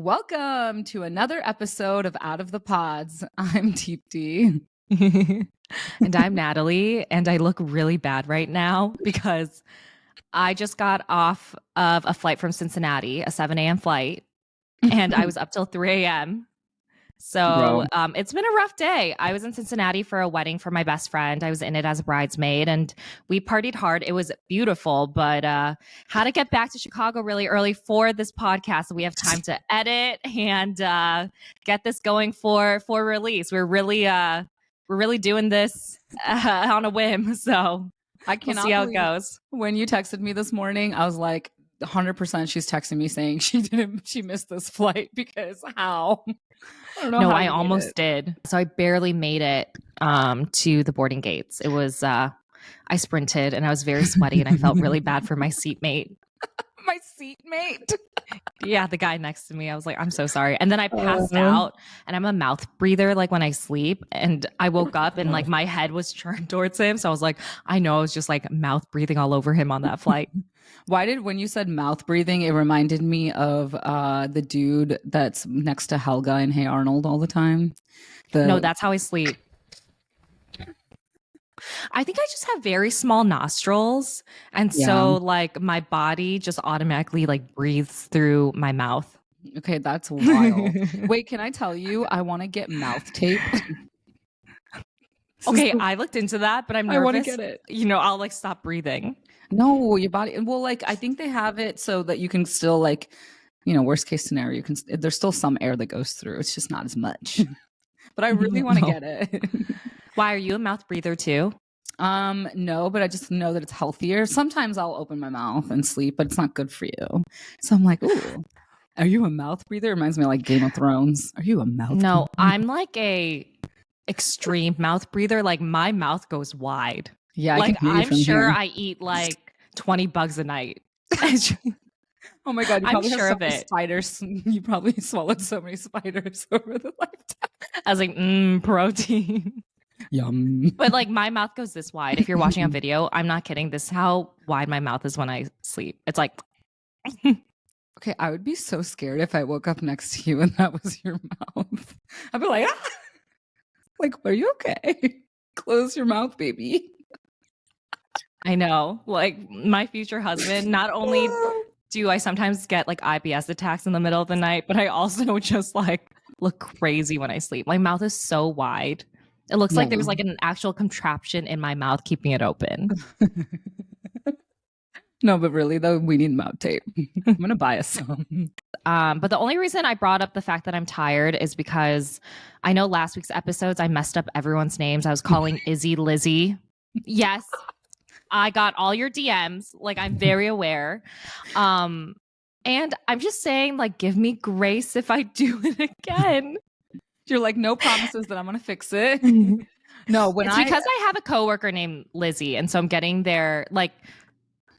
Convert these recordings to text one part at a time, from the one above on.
Welcome to another episode of Out of the Pods. I'm Deepti. And I'm Natalie, and I look really bad right now because I just got off of a flight from Cincinnati, a 7 a.m. flight, and I was up till 3 a.m. So it's been a rough day. I was in Cincinnati for a wedding for my best friend. I was in it as a bridesmaid, and we partied hard. It was beautiful, but had to get back to Chicago really early for this podcast, so we have time to edit and get this going for release. We're really doing this on a whim, so I cannot see how it goes. When you texted me this morning, I was like, 100% she's texting me saying she missed this flight because how? I don't know. No, I almost did. So I barely made it to the boarding gates. It was I sprinted and I was very sweaty and I felt really bad for my seatmate. My seatmate? Yeah, the guy next to me. I was like, I'm so sorry. And then I passed out, and I'm a mouth breather like when I sleep, and I woke up and like my head was turned towards him. So I was like, I know, I was just like mouth breathing all over him on that flight. When you said mouth breathing, it reminded me of the dude that's next to Helga in Hey Arnold all the time. No, that's how I sleep. I think I just have very small nostrils. And so like my body just automatically like breathes through my mouth. Okay, that's wild. Wait, can I tell you, I want to get mouth tape. Okay, I looked into that, but I'm nervous. I want to get it. You know, I'll like stop breathing. No, your body. Well, like I think they have it so that you can still like, worst case scenario, there's still some air that goes through. It's just not as much. But I really want to get it. Why, are you a mouth breather too? No, but I just know that it's healthier. Sometimes I'll open my mouth and sleep, but it's not good for you. So I'm like, ooh, are you a mouth breather? It reminds me of like Game of Thrones. Are you a mouth breather? No, I'm like a extreme mouth breather. Like my mouth goes wide. Yeah, like I'm sure here. I eat like 20 bugs a night. Oh my God, you I'm probably sure have of it. Spiders. You probably swallowed so many spiders over the lifetime. I was like, protein. Yum. But like my mouth goes this wide. If you're watching a video, I'm not kidding. This is how wide my mouth is when I sleep. It's like okay, I would be so scared if I woke up next to you and that was your mouth. I'd be like, ah! Like, are you okay? Close your mouth, baby. I know. Like my future husband, not only do I sometimes get like IBS attacks in the middle of the night, but I also just like look crazy when I sleep. My mouth is so wide. It looks like there's like an actual contraption in my mouth keeping it open. No, but really though, we need mouth tape. I'm going to buy us some. But the only reason I brought up the fact that I'm tired is because I know last week's episodes, I messed up everyone's names. I was calling Izzy Lizzie. Yes, I got all your DMs. Like, I'm very aware. And I'm just saying, like, give me grace if I do it again. You're like, no promises that I'm going to fix it. No, it's because I have a coworker named Lizzie. And so I'm getting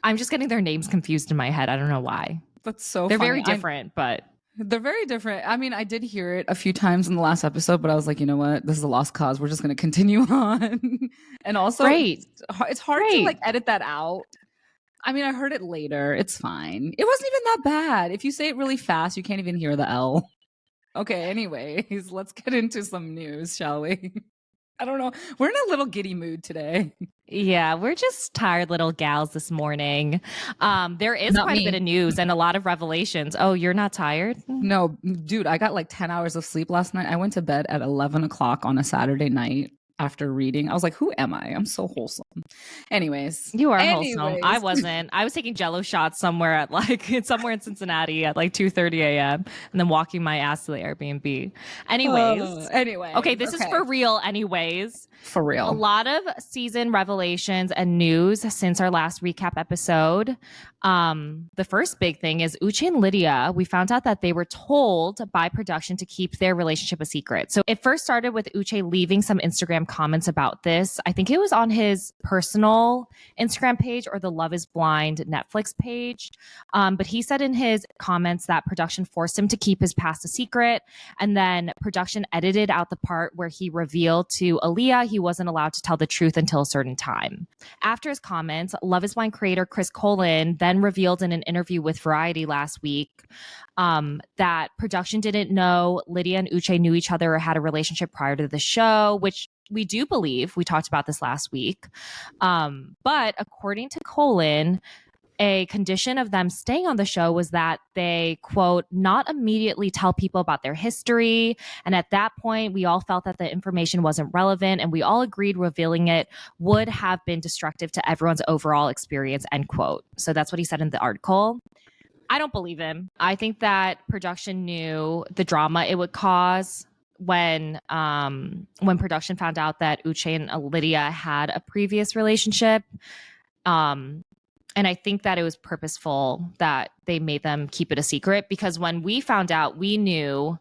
I'm just getting their names confused in my head. I don't know why. That's so They're funny. very different, but they're very different. I mean, I did hear it a few times in the last episode, but I was like, you know what? This is a lost cause. We're just going to continue on. And also, it's hard to like edit that out. I mean, I heard it later. It's fine. It wasn't even that bad. If you say it really fast, you can't even hear the L. Okay, anyways, let's get into some news, shall we? I don't know. We're in a little giddy mood today. Yeah, we're just tired little gals this morning. There is quite a bit of news and a lot of revelations. Oh, you're not tired? No, dude, I got like 10 hours of sleep last night. I went to bed at 11 o'clock on a Saturday night after reading. I was like, who am I? I'm so wholesome. Anyways. You are wholesome. I wasn't. I was taking Jello shots somewhere in Cincinnati at like 2:30 a.m. and then walking my ass to the Airbnb. Anyways. Okay, this is for real anyways. For real. A lot of season revelations and news since our last recap episode. The first big thing is Uche and Lydia. We found out that they were told by production to keep their relationship a secret. So it first started with Uche leaving some Instagram comments about this. I think it was on his personal Instagram page or the Love is Blind Netflix page. But he said in his comments that production forced him to keep his past a secret. And then production edited out the part where he revealed to Aaliyah he wasn't allowed to tell the truth until a certain time. After his comments, Love is Blind creator Chris Colin then again revealed in an interview with Variety last week that production didn't know Lydia and Uche knew each other or had a relationship prior to the show, which we do believe. We talked about this last week. But according to Colin, a condition of them staying on the show was that they, quote, not immediately tell people about their history. And at that point, we all felt that the information wasn't relevant, and we all agreed revealing it would have been destructive to everyone's overall experience, end quote. So that's what he said in the article. I don't believe him. I think that production knew the drama it would cause when production found out that Uche and Lydia had a previous relationship. And I think that it was purposeful that they made them keep it a secret, because when we found out, we knew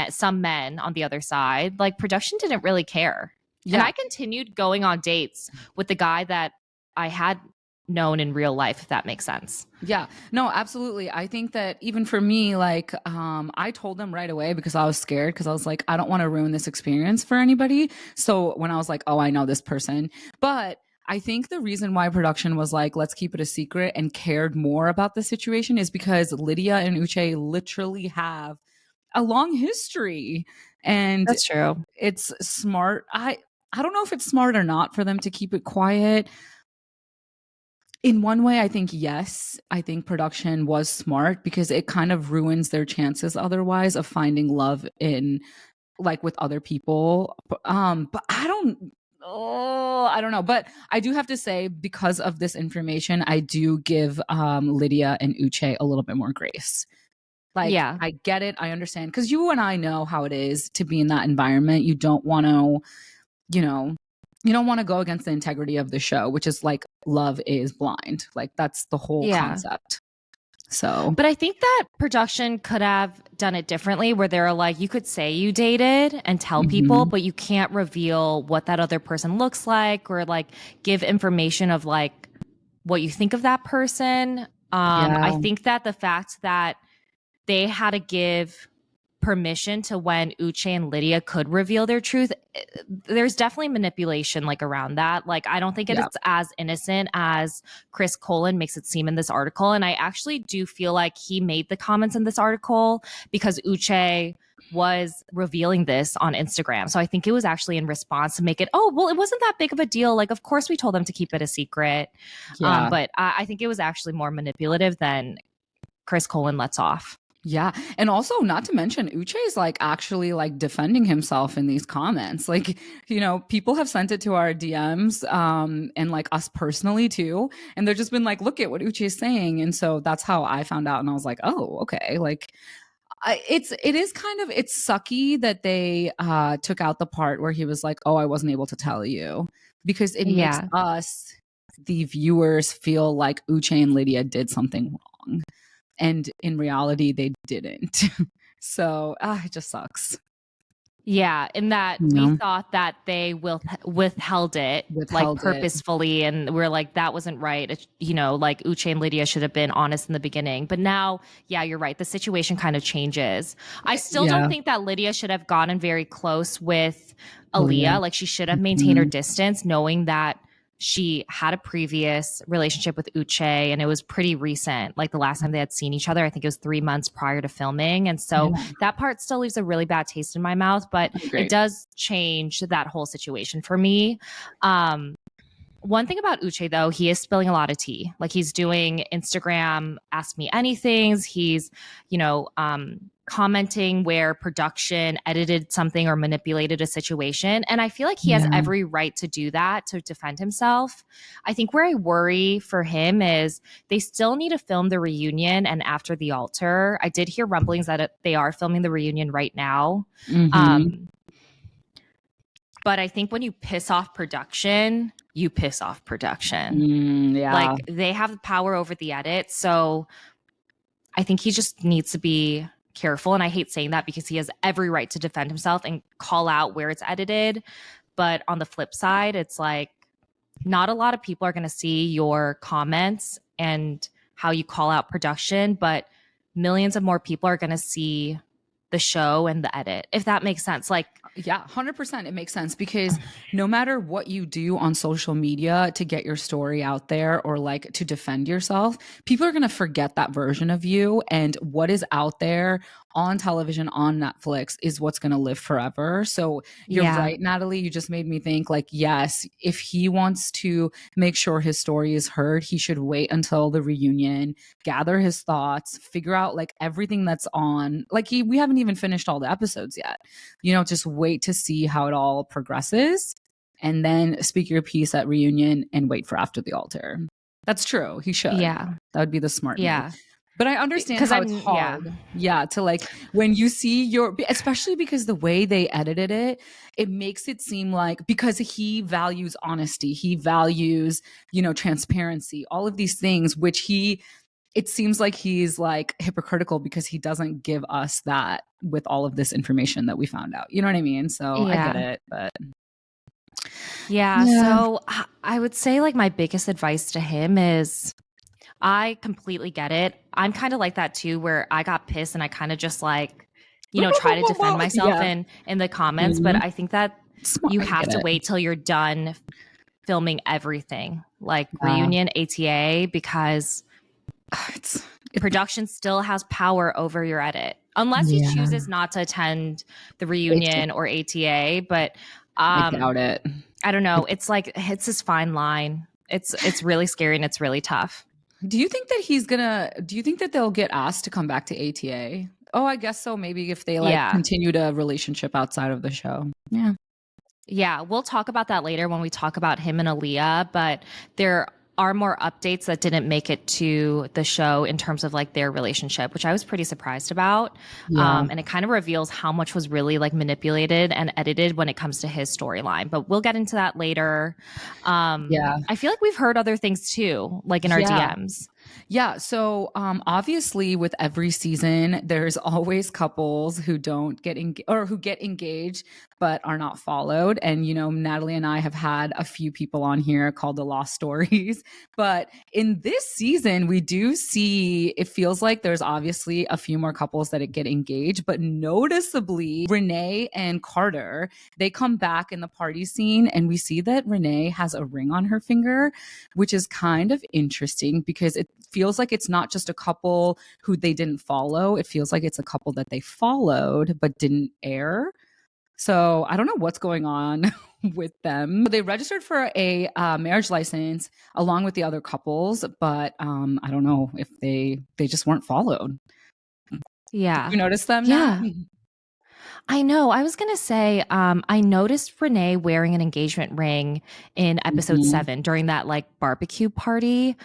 some men on the other side, like production didn't really care. Yeah. And I continued going on dates with the guy that I had known in real life, if that makes sense. Yeah, no, absolutely. I think that even for me, like, I told them right away because I was scared, because I was like, I don't want to ruin this experience for anybody. So when I was like, oh, I know this person, but I think the reason why production was like, let's keep it a secret and cared more about the situation is because Lydia and Uche literally have a long history. And that's true. It's smart. I don't know if it's smart or not for them to keep it quiet. In one way, I think yes. I think production was smart because it kind of ruins their chances otherwise of finding love in, like, with other people. But I don't know. But I do have to say, because of this information, I do give Lydia and Uche a little bit more grace. Like, yeah. I get it. I understand. Because you and I know how it is to be in that environment. You don't want to, you don't want to go against the integrity of the show, which is like, love is blind. Like, that's the whole concept. So, but I think that production could have done it differently, where they're like, you could say you dated and tell people, but you can't reveal what that other person looks like, or like give information of like what you think of that person. I think that the fact that they had to give permission to when Uche and Lydia could reveal their truth, there's definitely manipulation like around that. Like, I don't think it's as innocent as Chris Colin makes it seem in this article. And I actually do feel like he made the comments in this article because Uche was revealing this on Instagram. So I think it was actually in response to make it, oh, well, it wasn't that big of a deal. Like, of course we told them to keep it a secret. But I think it was actually more manipulative than Chris Colin lets off. Yeah. And also, not to mention, Uche is like actually like defending himself in these comments. Like, people have sent it to our DMs and like us personally too. And they've just been like, look at what Uche is saying. And so that's how I found out. And I was like, oh, okay. Like, it's sucky that they took out the part where he was like, oh, I wasn't able to tell you, because it makes us, the viewers, feel like Uche and Lydia did something wrong. And in reality, they didn't. So it just sucks. Yeah, in that we thought that they withheld it like purposefully, and we're like, that wasn't right. Like Uche and Lydia should have been honest in the beginning. But now, yeah, you're right. The situation kind of changes. I still don't think that Lydia should have gotten very close with Aaliyah. Like, she should have maintained her distance, knowing that she had a previous relationship with Uche, and it was pretty recent. Like, the last time they had seen each other, I think it was 3 months prior to filming. And so that part still leaves a really bad taste in my mouth, but it does change that whole situation for me. One thing about Uche, though, he is spilling a lot of tea. Like, he's doing Instagram Ask Me Anythings. He's, commenting where production edited something or manipulated a situation. And I feel like he has every right to do that, to defend himself. I think where I worry for him is they still need to film the reunion and after the altar. I did hear rumblings that they are filming the reunion right now. But I think when you piss off production, you piss off production. Like, they have the power over the edit. So I think he just needs to be careful. And I hate saying that because he has every right to defend himself and call out where it's edited. But on the flip side, it's like, not a lot of people are going to see your comments and how you call out production, but millions of more people are going to see the show and the edit, if that makes sense. Like, yeah, 100%. It makes sense because no matter what you do on social media to get your story out there or like to defend yourself, people are going to forget that version of you. And what is out there on television, on Netflix is what's going to live forever. So you're right, Natalie. You just made me think like, yes, if he wants to make sure his story is heard, he should wait until the reunion, gather his thoughts, figure out like everything that's on. Like we haven't even finished all the episodes yet. Just wait to see how it all progresses and then speak your piece at reunion and wait for after the altar. That's true. He should. Yeah. That would be the smart move. But I understand how it's hard. To like when you see especially because the way they edited it, it makes it seem like because he values honesty, he values, transparency, all of these things, which it seems like he's like hypocritical because he doesn't give us that with all of this information that we found out. You know what I mean? So I get it, but so I would say like my biggest advice to him is I completely get it. I'm kind of like that too, where I got pissed and I kind of just like, try to defend myself in the comments. But I think that you have to wait till you're done filming everything, like reunion, ATA, because production still has power over your edit unless he chooses not to attend the reunion or ATA. But I doubt it. I don't know. It's like it's this fine line. It's really scary and it's really tough. Do you think that they'll get asked to come back to ATA? Oh, I guess so. Maybe if they continued a relationship outside of the show. Yeah, we'll talk about that later when we talk about him and Aaliyah, but there are more updates that didn't make it to the show in terms of like their relationship, which I was pretty surprised about. And it kind of reveals how much was really like manipulated and edited when it comes to his storyline, but we'll get into that later. I feel like we've heard other things too, like in our DMs. Yeah. So obviously with every season, there's always couples who don't get who get engaged but are not followed. And, Natalie and I have had a few people on here called the Lost Stories. But in this season, we do see, it feels like there's obviously a few more couples that get engaged, but noticeably Renee and Carter, they come back in the party scene and we see that Renee has a ring on her finger, which is kind of interesting because it feels like it's not just a couple who they didn't follow. It feels like it's a couple that they followed but didn't air. So I don't know what's going on with them. They registered for a marriage license along with the other couples, but I don't know if they just weren't followed. Yeah. Did you notice them? Yeah. I know. I was going to say, I noticed Renee wearing an engagement ring in episode 7 during that like barbecue party.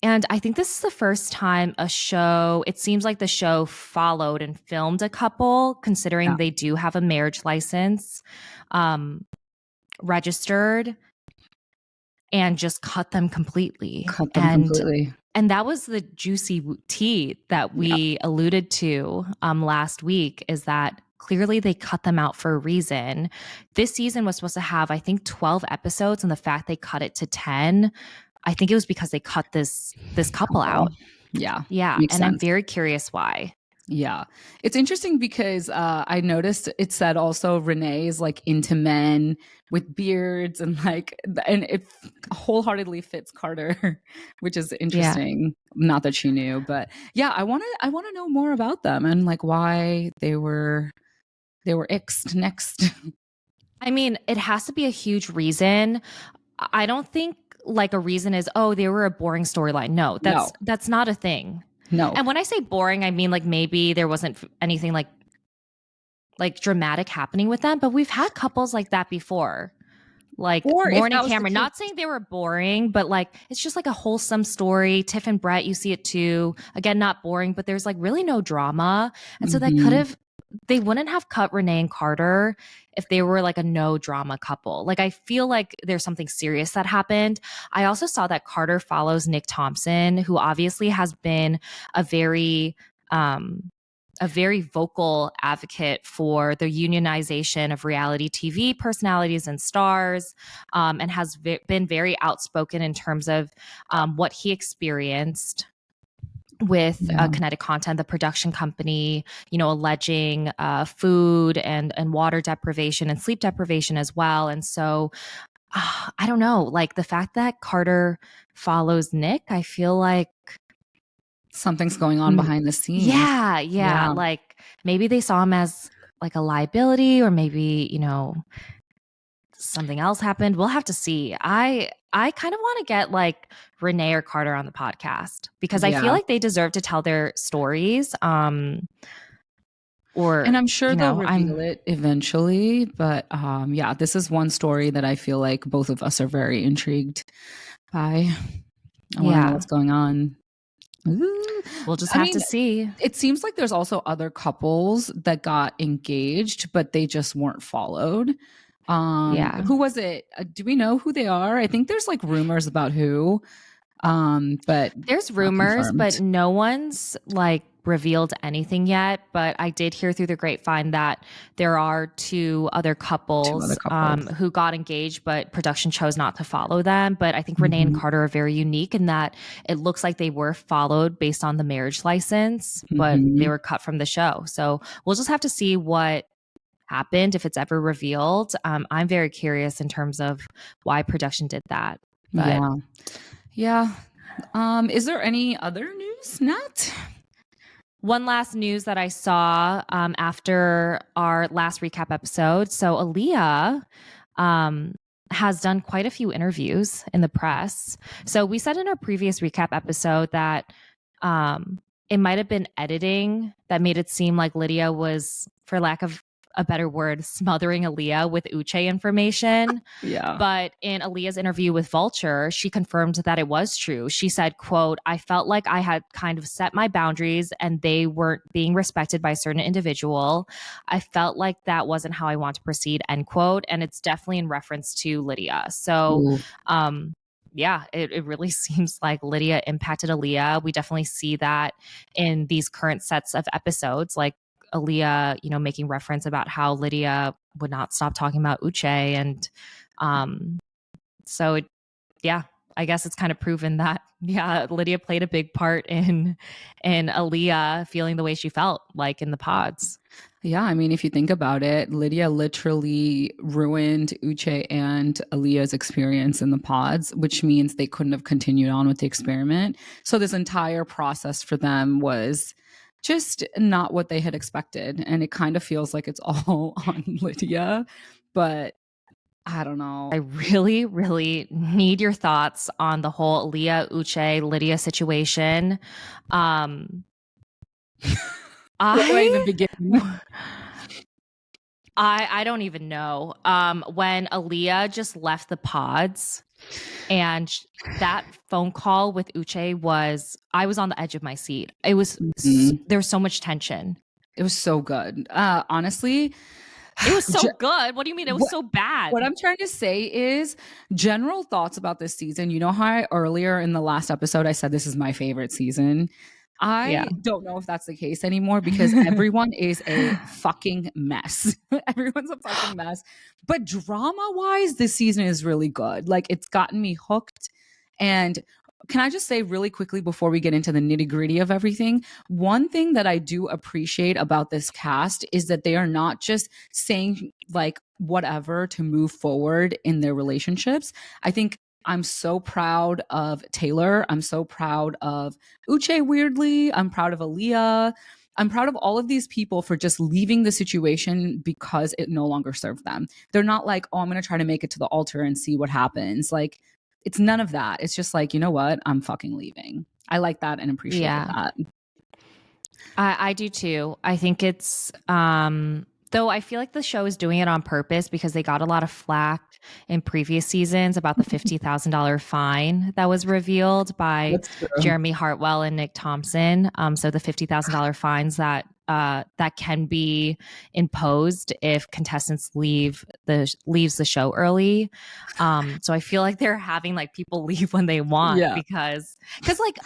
And I think this is the first time it seems like the show followed and filmed a couple, considering they do have a marriage license registered, and just cut them completely. And that was the juicy tea that we alluded to last week, is that clearly they cut them out for a reason. This season was supposed to have, I think, 12 episodes, and the fact they cut it to 10, I think it was because they cut this couple out. Yeah. And sense. I'm very curious why. Yeah. It's interesting because I noticed it said also Renee is like into men with beards and it wholeheartedly fits Carter, which is interesting. Not that she knew, but I want to know more about them and like why they were ixed next. I mean, it has to be a huge reason. I don't think like a reason is, they were a boring storyline. No, that's not a thing. No. And when I say boring, I mean like maybe there wasn't anything like dramatic happening with them, but we've had couples like that before. Like Morning Cameron, not saying they were boring, but like it's just like a wholesome story. Tiff and Brett, you see it too. Again, not boring, but there's like really no drama. And so they wouldn't have cut Renee and Carter if they were like a no drama couple. Like I feel like there's something serious that happened. I also saw that Carter follows Nick Thompson, who obviously has been a very vocal advocate for the unionization of reality TV personalities and stars, and has been very outspoken in terms of what he experienced with Kinetic Content, the production company, alleging food and water deprivation and sleep deprivation as well. And so I don't know, like the fact that Carter follows Nick, I feel like something's going on behind the scenes. Yeah. Like maybe they saw him as like a liability, or maybe, something else happened. We'll have to see. I kind of want to get like Renee or Carter on the podcast, because I feel like they deserve to tell their stories. And I'm sure they'll reveal it eventually. But this is one story that I feel like both of us are very intrigued by. I want to know what's going on. Ooh. We'll just have to see. It seems like there's also other couples that got engaged, but they just weren't followed. Who was it? Do we know who they are? I think there's like rumors about who. But there's rumors, but no one's like revealed anything yet. But I did hear through the grapevine that there are two other couples. Who got engaged, but production chose not to follow them. But I think Renee and Carter are very unique in that it looks like they were followed based on the marriage license, but they were cut from the show. So we'll just have to see what happened, if it's ever revealed. I'm very curious in terms of why production did that. But yeah. Is there any other news, Nat? One last news that I saw after our last recap episode. So Aaliyah has done quite a few interviews in the press. So we said in our previous recap episode that it might have been editing that made it seem like Lydia was, for lack of a better word, smothering Aaliyah with Uche information. But in Aaliyah's interview with Vulture, she confirmed that it was true. She said, quote, "I felt like I had kind of set my boundaries and they weren't being respected by a certain individual. I felt like that wasn't how I want to proceed," end quote. And it's definitely in reference to Lydia. So, it really seems like Lydia impacted Aaliyah. We definitely see that in these current sets of episodes, like Aaliyah, making reference about how Lydia would not stop talking about Uche. And I guess it's kind of proven that, Lydia played a big part in Aaliyah feeling the way she felt, like in the pods. Yeah, I mean, if you think about it, Lydia literally ruined Uche and Aaliyah's experience in the pods, which means they couldn't have continued on with the experiment. So this entire process for them was just not what they had expected. And it kind of feels like it's all on Lydia, but I don't know. I really, really need your thoughts on the whole Aaliyah, Uche, Lydia situation. Where do I even begin? I don't even know. When Aaliyah just left the pods, and that phone call with Uche I was on the edge of my seat. It was, there was so much tension. It was so good. Honestly, it was so good. What do you mean? It was so bad. What I'm trying to say is general thoughts about this season. You know how earlier in the last episode, I said this is my favorite season. I don't know if that's the case anymore, because everyone is a fucking mess. Everyone's a fucking mess. But drama-wise, this season is really good. Like, it's gotten me hooked. And can I just say really quickly before we get into the nitty-gritty of everything, one thing that I do appreciate about this cast is that they are not just saying like whatever to move forward in their relationships. I think I'm so proud of Taylor. I'm so proud of Uche, weirdly. I'm proud of Aaliyah. I'm proud of all of these people for just leaving the situation because it no longer served them. They're not like, oh, I'm going to try to make it to the altar and see what happens. Like, it's none of that. It's just like, you know what? I'm fucking leaving. I like that and appreciate that. I do too. I think it's, though I feel like the show is doing it on purpose, because they got a lot of flack in previous seasons about the $50,000 fine that was revealed by Jeremy Hartwell and Nick Thompson. So the $50,000 fines that can be imposed if contestants leaves the show early. So I feel like they're having like people leave when they want, because like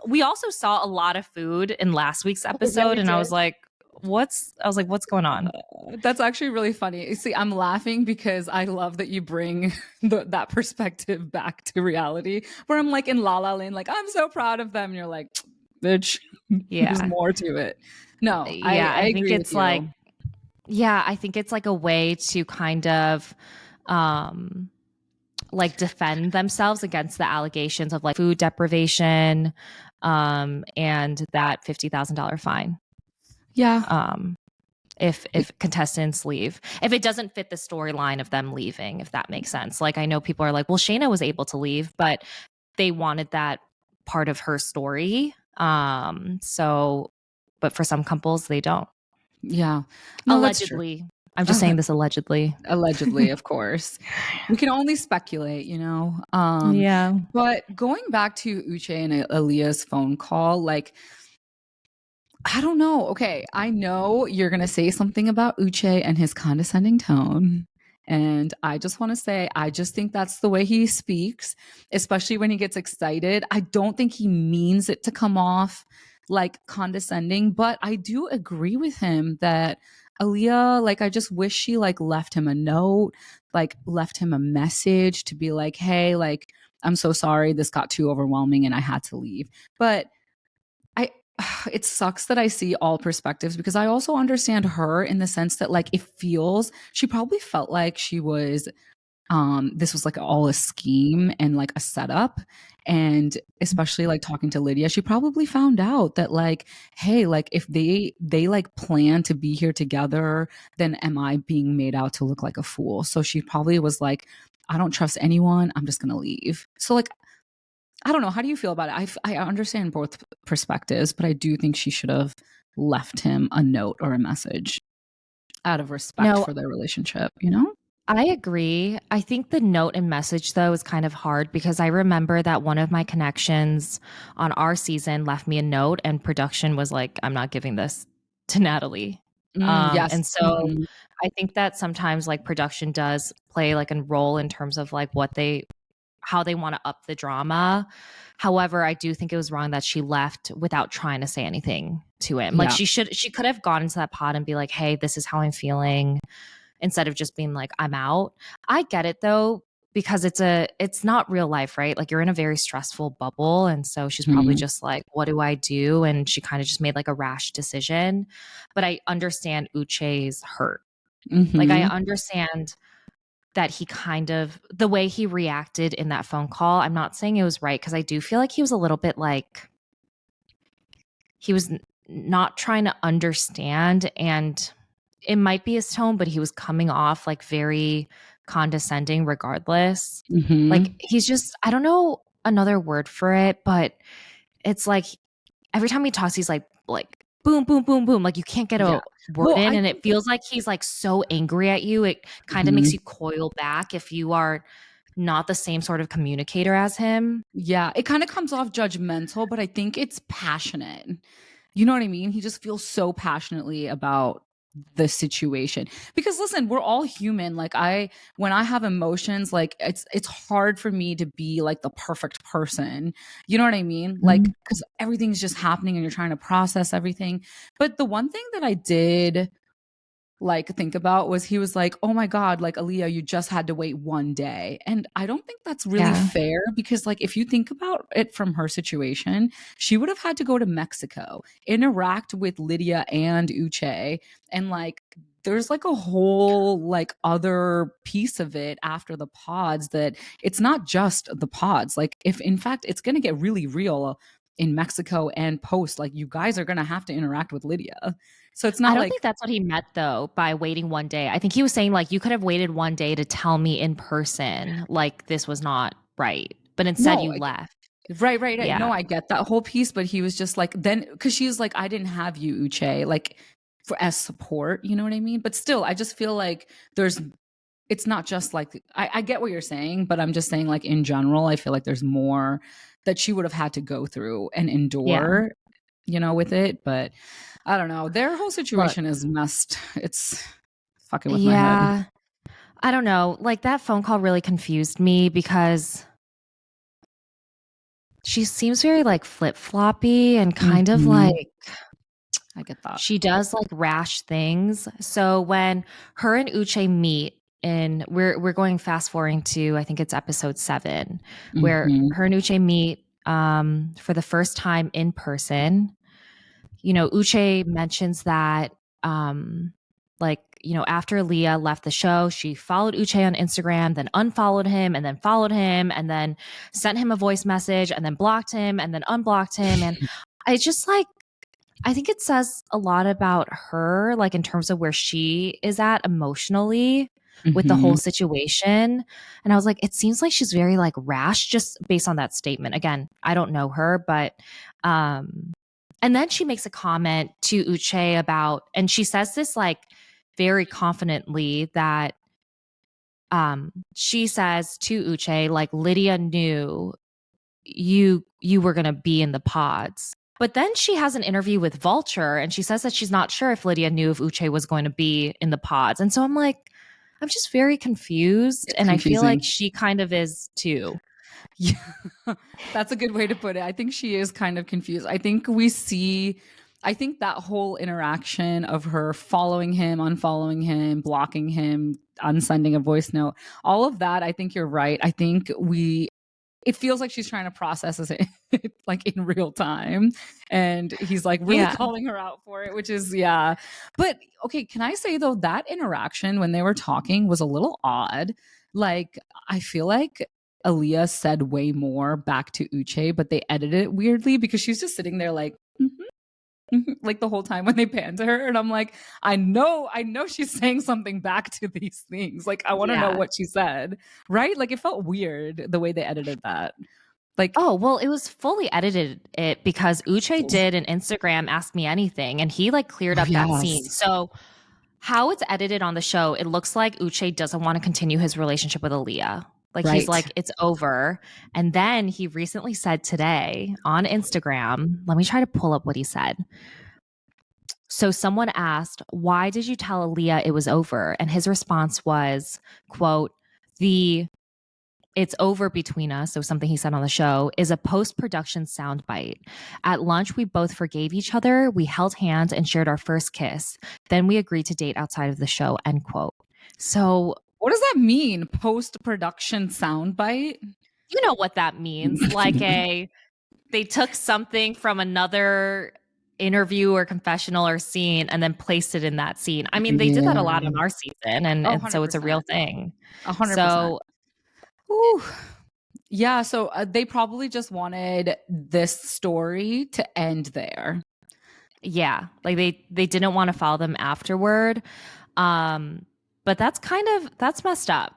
we also saw a lot of food in last week's episode, and I was like, what's going on? That's actually really funny. See, I'm laughing because I love that you bring that perspective back to reality, where I'm like in La La Land, like, I'm so proud of them. And you're like, bitch. Yeah. There's more to it. No, Yeah, I think agree it's with you. I think it's like a way to kind of like defend themselves against the allegations of like food deprivation and that $50,000 fine. Yeah. If contestants leave. If it doesn't fit the storyline of them leaving, if that makes sense. Like I know people are like, well, Shayna was able to leave, but they wanted that part of her story. So but for some couples they don't. Yeah. No, Allegedly. that's true. I'm just saying this allegedly. Allegedly, of course. We can only speculate, you know. Yeah. But going back to Uche and Aaliyah's phone call, like I don't know. Okay, I know you're going to say something about Uche and his condescending tone. And I just want to say, I just think that's the way he speaks, especially when he gets excited. I don't think he means it to come off like condescending, but I do agree with him that Aaliyah, like, I just wish she like left him a note, like left him a message to be like, hey, like, I'm so sorry. This got too overwhelming and I had to leave. But I it sucks that I see all perspectives because I also understand her in the sense that like it feels she probably felt like she was this was like all a scheme and like a setup, and especially like talking to Lydia, she probably found out that like, hey, like if they like plan to be here together, then am I being made out to look like a fool? So she probably was like, I don't trust anyone, I'm just gonna leave. So like I don't know. How do you feel about it? I understand both perspectives, but I do think she should have left him a note or a message out of respect No, for their relationship, you know? I agree. I think the note and message, though, is kind of hard because I remember that one of my connections on our season left me a note, and production was like, I'm not giving this to Natalie. Yes. And so Mhm. I think that sometimes like production does play like a role in terms of like how they want to up the drama. However, I do think it was wrong that she left without trying to say anything to him. Like Yeah. she could have gone into that pod and be like, hey, this is how I'm feeling, instead of just being like, I'm out. I get it though, because it's not real life, right? Like you're in a very stressful bubble. And so she's probably Mhm. just like, what do I do? And she kind of just made like a rash decision. But I understand Uche's hurt. Like I Mhm. understand that he kind of the way he reacted in that phone call. I'm not saying it was right because I do feel like he was a little bit like he was not trying to understand, and it might be his tone, but he was coming off like very condescending regardless. Like Mhm. he's just I don't know another word for it, but it's like every time he talks he's like boom boom boom boom, like you can't get Yeah. a word Well, in, I and it think feels like he's like so angry at you. It kind of makes Mhm. you coil back if you are not the same sort of communicator as him. Yeah, it kind of comes off judgmental, but I think it's passionate. You know what I mean? He just feels so passionately about the situation. Because listen, we're all human. Like when I have emotions, like it's hard for me to be like the perfect person. You know what I mean? Like cuz everything's just happening and you're trying to process everything. But the one thing that I did like think about was he was like, "Oh my god, like Aaliyah, you just had to wait one day." And I don't think that's really Yeah. fair because like if you think about it from her situation, she would have had to go to Mexico, interact with Lydia and Uche, and like there's like a whole like other piece of it after the pods that it's not just the pods. Like if in fact it's going to get really real in Mexico and post, like you guys are going to have to interact with Lydia. So it's I not don't like think that's what he meant though by waiting one day. I think he was saying like you could have waited one day to tell me in person like this was not right, but instead no, you left. right. Yeah. No, I get that whole piece, but he was just like, then because she's like, I didn't have you, Uche, like for as support, you know what I mean? But still, I just feel like it's not just like I get what you're saying, but I'm just saying like in general, I feel like there's more that she would have had to go through and Yeah. endure, you know, with it. But I don't know. Their whole Look, situation is messed. It's fucking with my head. yeah. I don't know. Like that phone call really confused me because she seems very like flip-floppy and kind of Mhm. like I get that. she does like rash things. So when her and Uche meet, and we're going fast forwarding to I think it's episode 7 where Mhm. her and Uche meet for the first time in person. Uche mentions that after Aaliyah left the show, she followed Uche on Instagram, then unfollowed him, and then followed him, and then sent him a voice message, and then blocked him, and then unblocked him. And I just I think it says a lot about her, in terms of where she is at emotionally with the whole situation. And I was like, it seems like she's very rash just based on that statement. Again, I don't know her, but and then she makes a comment to Uche about, and she says this very confidently that she says to Uche, Lydia knew you were going to be in the pods. But then she has an interview with Vulture and she says that she's not sure if Lydia knew if Uche was going to be in the pods. And so I'm just very confused. It's and confusing. I feel like she kind of is too. Yeah, that's a good way to put it. I think she is kind of confused. I think that whole interaction of her following him, unfollowing him, blocking him, unsending a voice note, all of that, I think you're right. I think it feels like she's trying to process it in real time. And he's really calling her out for it, which is, yeah. But okay, can I say though, that interaction when they were talking was a little odd. I feel like Aaliyah said way more back to Uche, but they edited it weirdly because she's just sitting there the whole time when they pan to her. And I'm like, I know she's saying something back to these things. I want to know what she said, right? It felt weird the way they edited that. Oh, well, it was fully edited because Uche did an Instagram Ask Me Anything and he cleared up that scene. So how it's edited on the show, it looks like Uche doesn't want to continue his relationship with Aaliyah. He's it's over. And then he recently said today on Instagram, let me try to pull up what he said. So someone asked, why did you tell Aaliyah it was over? And his response was, quote, "It's over between us," so something he said on the show, "is a post-production soundbite. At lunch, we both forgave each other. We held hands and shared our first kiss. Then we agreed to date outside of the show," end quote. So what does that mean? Post-production soundbite? You know what that means. They took something from another interview or confessional or scene and then placed it in that scene. I mean, they did that a lot on our season, and so it's a real thing. 100%. So, yeah, so they probably just wanted this story to end there. Yeah, they didn't want to follow them afterward. But that's messed up.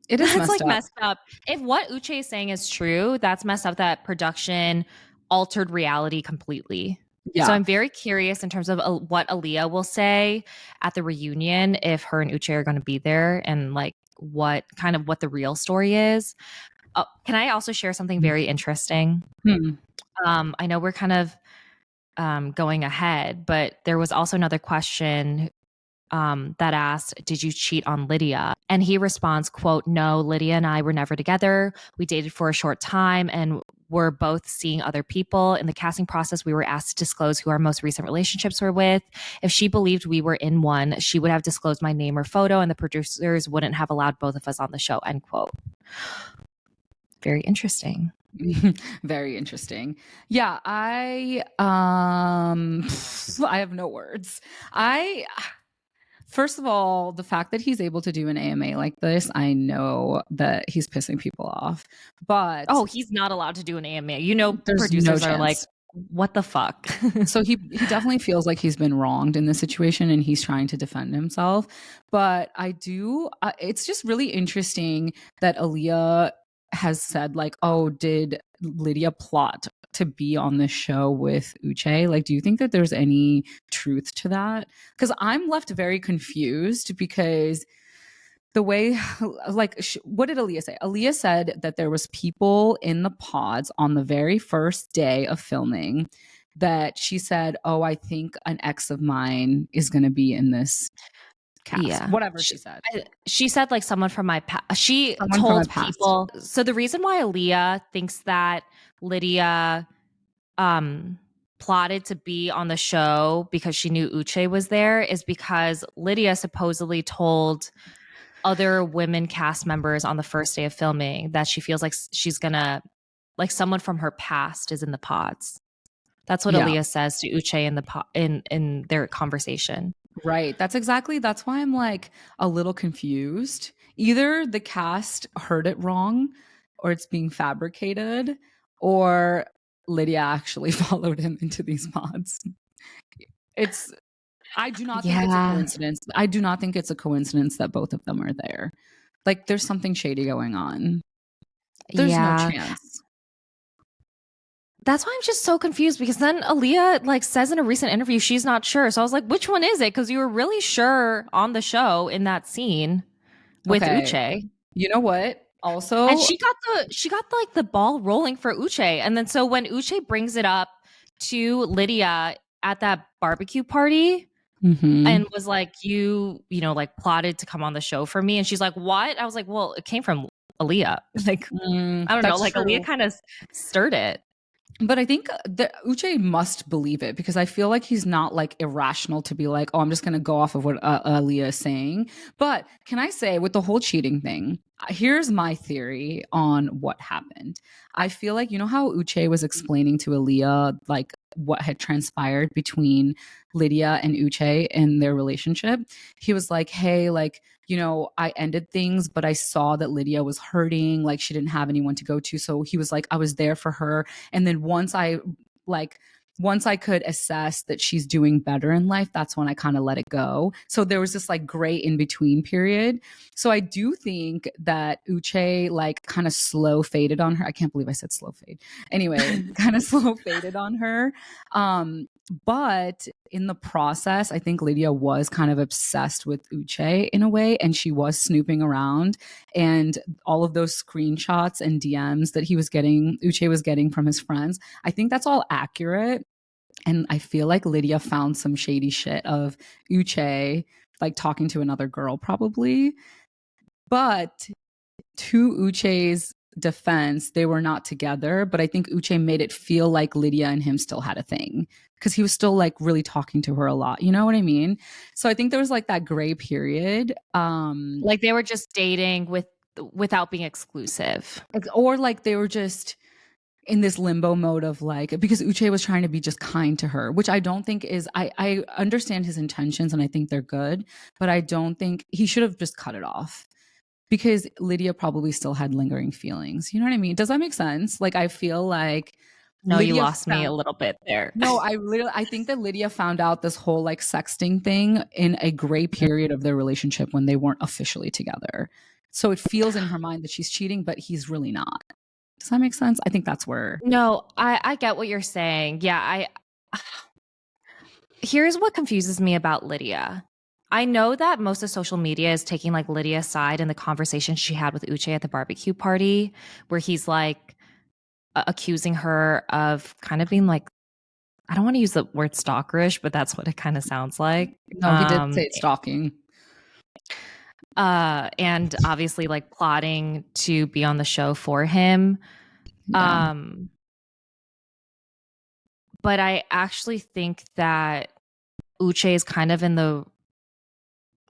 It is messed up. If what Uche is saying is true, that's messed up that production altered reality completely. Yeah. So I'm very curious in terms of what Aaliyah will say at the reunion if her and Uche are going to be there and what the real story is. Can I also share something very interesting? I know we're kind of going ahead, but there was also another question that asked, did you cheat on Lydia? And he responds, quote, "No, Lydia and I were never together. We dated for a short time and were both seeing other people. In the casting process, we were asked to disclose who our most recent relationships were with. If she believed we were in one, she would have disclosed my name or photo and the producers wouldn't have allowed both of us on the show," end quote. Very interesting. Very interesting. Yeah, I have no words. First of all, the fact that he's able to do an AMA like this, I know that he's pissing people off. But he's not allowed to do an AMA. Producers are like, what the fuck? So he definitely feels like he's been wronged in this situation and he's trying to defend himself. But it's just really interesting that Aaliyah has said did Lydia plot to be on this show with Uche? Do you think that there's any truth to that? Because I'm left very confused because the way, what did Aaliyah say? Aaliyah said that there was people in the pods on the very first day of filming that she said, "Oh, I think an ex of mine is going to be in this cast." Yeah. Whatever she said. She said someone from my past. She told people. So the reason why Aaliyah thinks that Lydia plotted to be on the show because she knew Uche was there is because Lydia supposedly told other women cast members on the first day of filming that she feels like she's gonna like someone from her past is in the pods. That's what Aaliyah says to Uche in their conversation. Right. That's why I'm like a little confused. Either the cast heard it wrong or it's being fabricated, or Lydia actually followed him into these pods. I do not think it's a coincidence. I do not think it's a coincidence that both of them are there. Like there's something shady going on. There's no chance. That's why I'm just so confused, because then Aaliyah like says in a recent interview she's not sure. So I was like, which one is it? Because you were really sure on the show in that scene with Uche. You know what? Also, and she got like the ball rolling for Uche. And then so when Uche brings it up to Lydia at that barbecue party and was like, you know, like plotted to come on the show for me. And she's like, what? I was like, well, it came from Aaliyah. Like, I don't know. Like true. Aaliyah kind of stirred it. But I think that Uche must believe it, because I feel like he's not like irrational to be like, oh, I'm just going to go off of what Aaliyah is saying. But can I say, with the whole cheating thing, here's my theory on what happened. I feel like, you know how Uche was explaining to Aaliyah like what had transpired between Lydia and Uche in their relationship? He was like, hey, like, you know, I ended things, but I saw that Lydia was hurting, like she didn't have anyone to go to. So he was like, I was there for her. And then once I could assess that she's doing better in life, that's when I kind of let it go. So there was this like gray in between period. So I do think that Uche like kind of slow faded on her. I can't believe I said slow fade. Anyway, kind of slow faded on her. But in the process, I think Lydia was kind of obsessed with Uche in a way, and she was snooping around. And all of those screenshots and DMs that Uche was getting from his friends, I think that's all accurate. And I feel like Lydia found some shady shit of Uche, like talking to another girl probably. But to Uche's defense, they were not together, but I think Uche made it feel like Lydia and him still had a thing, because he was still like really talking to her a lot. You know what I mean? So I think there was like that gray period. Like they were just dating without being exclusive. Or like they were just in this limbo mode of like, because Uche was trying to be just kind to her, which I don't think is, I understand his intentions and I think they're good, but I don't think he should have just cut it off, because Lydia probably still had lingering feelings. You know what I mean? Does that make sense? Like, I feel like no, Lydia you lost me a little bit there. No, I think that Lydia found out this whole like sexting thing in a gray period of their relationship when they weren't officially together. So it feels in her mind that she's cheating, but he's really not. Does that make sense? I think that's where. No, I get what you're saying. Yeah, here's what confuses me about Lydia. I know that most of social media is taking like Lydia's side in the conversation she had with Uche at the barbecue party, where he's like accusing her of kind of being like, I don't want to use the word stalkerish, but that's what it kind of sounds like. No, he did say stalking. And obviously like plotting to be on the show for him. Yeah. But I actually think that Uche is kind of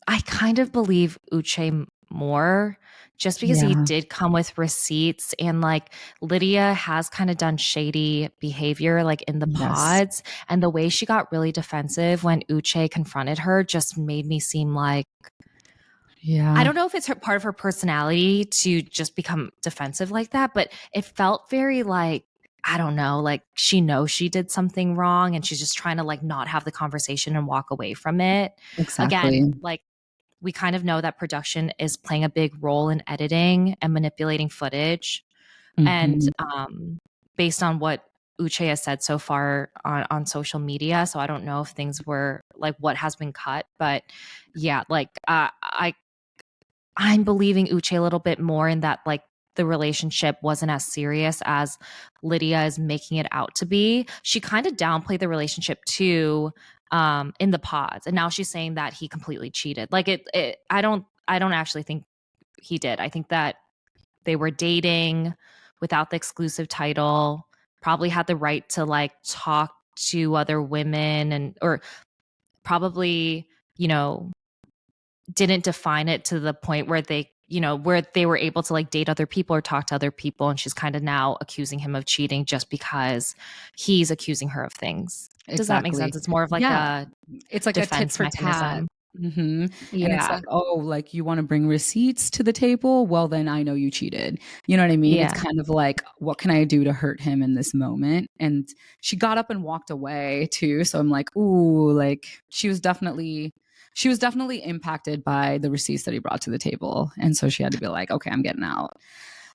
I kind of believe Uche more, just because he did come with receipts, and like Lydia has kind of done shady behavior like in the pods, and the way she got really defensive when Uche confronted her just made me seem like, I don't know if it's part of her personality to just become defensive like that, but it felt very like, I don't know, like she knows she did something wrong and she's just trying to like not have the conversation and walk away from it. Exactly. Again, like we kind of know that production is playing a big role in editing and manipulating footage. And based on what Uche has said so far on social media, so I don't know if things were like what has been cut, but yeah, like I'm believing Uche a little bit more in that like the relationship wasn't as serious as Lydia is making it out to be. She kind of downplayed the relationship too in the pods, and now she's saying that he completely cheated. Like I don't actually think he did. I think that they were dating without the exclusive title, probably had the right to like talk to other women, or probably, you know, didn't define it to the point where they you know, where they were able to like date other people or talk to other people, and she's kind of now accusing him of cheating just because he's accusing her of things. Exactly. Does that make sense? It's more of like it's like a tit for tat. Yeah. And it's like, oh, like you want to bring receipts to the table? Well, then I know you cheated. You know what I mean? Yeah. It's kind of like, what can I do to hurt him in this moment? And she got up and walked away too. So I'm like, ooh, like she was definitely impacted by the receipts that he brought to the table. And so she had to be like, okay, I'm getting out.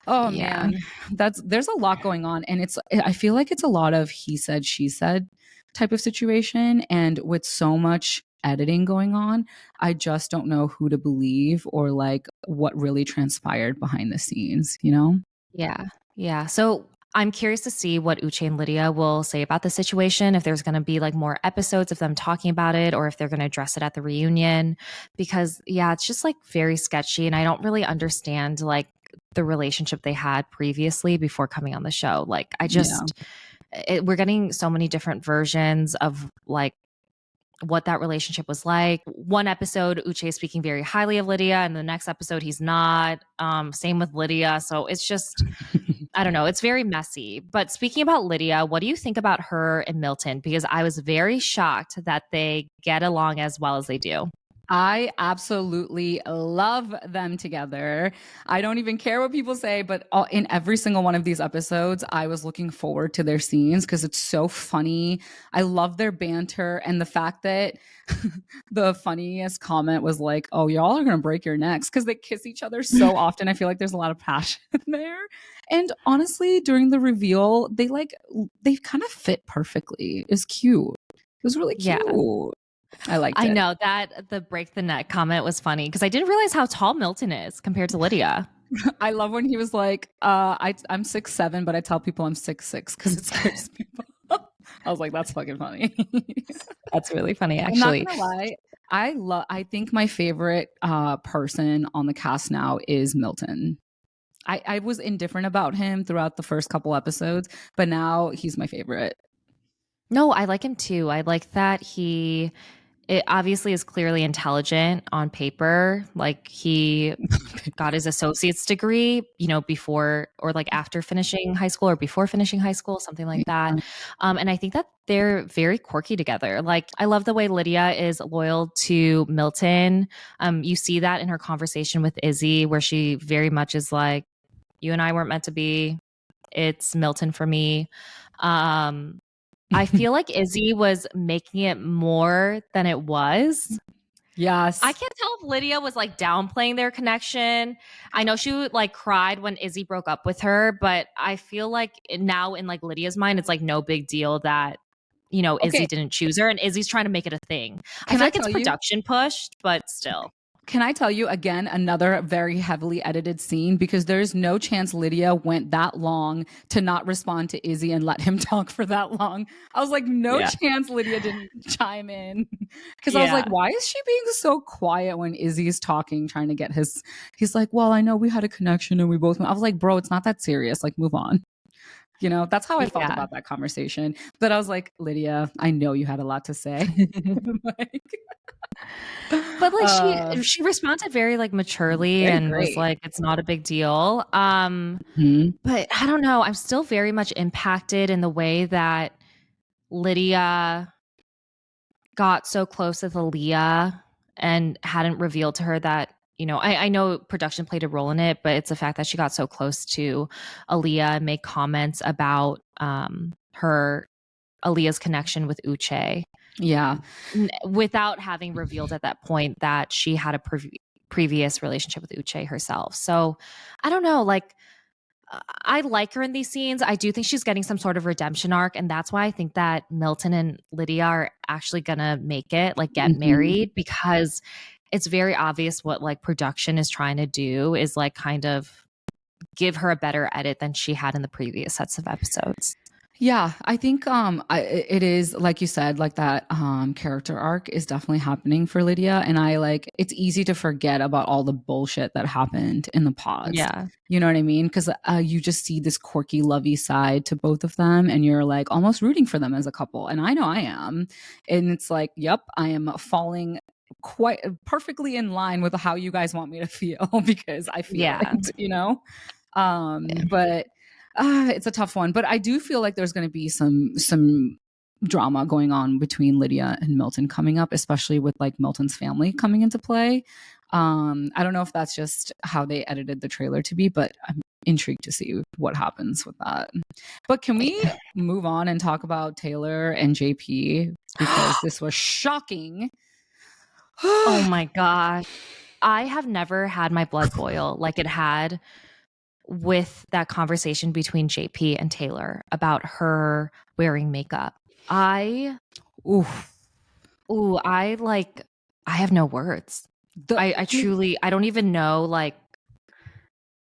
Oh man, there's a lot going on. And I feel like it's a lot of he said, she said type of situation. And with so much editing going on, I just don't know who to believe or like what really transpired behind the scenes, you know? Yeah. So I'm curious to see what Uche and Lydia will say about the situation, if there's going to be like more episodes of them talking about it, or if they're going to address it at the reunion, because it's just like very sketchy. And I don't really understand like the relationship they had previously before coming on the show. Like I just, we're getting so many different versions of like what that relationship was like. One episode, Uche is speaking very highly of Lydia, and the next episode, he's not. Same with Lydia. So it's just, I don't know. It's very messy. But speaking about Lydia, what do you think about her and Milton? Because I was very shocked that they get along as well as they do. I absolutely love them together. I don't even care what people say, but in every single one of these episodes, I was looking forward to their scenes because it's so funny. I love their banter, and the fact that the funniest comment was like, "Oh, y'all are gonna break your necks," because they kiss each other so often. I feel like there's a lot of passion there. And honestly, during the reveal, they kind of fit perfectly. It's cute. It was really cute. Yeah. I liked it. I know that the break the neck comment was funny because I didn't realize how tall Milton is compared to Lydia. I love when he was like, I'm 6'7", but I tell people I'm 6'6" because it scares people. I was like, that's fucking funny. That's really funny, actually. I'm not gonna lie. I think my favorite person on the cast now is Milton. I was indifferent about him throughout the first couple episodes, but now he's my favorite. No, I like him too. I like that it obviously is clearly intelligent on paper. Like he got his associate's degree, you know, before or like after finishing high school or before finishing high school, something like that. And I think that they're very quirky together. Like I love the way Lydia is loyal to Milton. You see that in her conversation with Izzy, where she very much is like, you and I weren't meant to be. It's Milton for me. I feel like Izzy was making it more than it was. Yes. I can't tell if Lydia was like downplaying their connection. I know she like cried when Izzy broke up with her, but I feel like now in like Lydia's mind, it's like no big deal that, you know, Izzy didn't choose her and Izzy's trying to make it a thing. I feel like it's production pushed, but still. Can I tell you again, another very heavily edited scene, because there's no chance Lydia went that long to not respond to Izzy and let him talk for that long. I was like, no chance Lydia didn't chime in, because I was like, why is she being so quiet when Izzy's talking, trying to get he's like, well, I know we had a connection and we both went. I was like, bro, it's not that serious. Like, move on. You know, that's how I felt about that conversation. But I was like, Lydia, I know you had a lot to say. But like she responded very like maturely and was like, it's not a big deal. But I don't know. I'm still very much impacted in the way that Lydia got so close with Aaliyah and hadn't revealed to her that, you know, I know production played a role in it, but it's the fact that she got so close to Aaliyah and made comments about Aaliyah's connection with Uche. Yeah. Without having revealed at that point that she had a previous relationship with Uche herself. So I don't know, like I like her in these scenes. I do think she's getting some sort of redemption arc. And that's why I think that Milton and Lydia are actually going to make it, like get married, because it's very obvious what like production is trying to do is like kind of give her a better edit than she had in the previous sets of episodes. Yeah, I think it is, like you said, like that character arc is definitely happening for Lydia. And it's easy to forget about all the bullshit that happened in the pods. Yeah. You know what I mean? Because you just see this quirky, lovey side to both of them. And you're like almost rooting for them as a couple. And I know I am. And it's like, yep, I am falling quite perfectly in line with how you guys want me to feel because I feel it, you know? But it's a tough one. But I do feel like there's going to be some drama going on between Lydia and Milton coming up, especially with like Milton's family coming into play. I don't know if that's just how they edited the trailer to be, but I'm intrigued to see what happens with that. But can we move on and talk about Taylor and JP, because this was shocking. Oh my gosh. I have never had my blood boil like it had with that conversation between JP and Taylor about her wearing makeup. I have no words. I truly, I don't even know like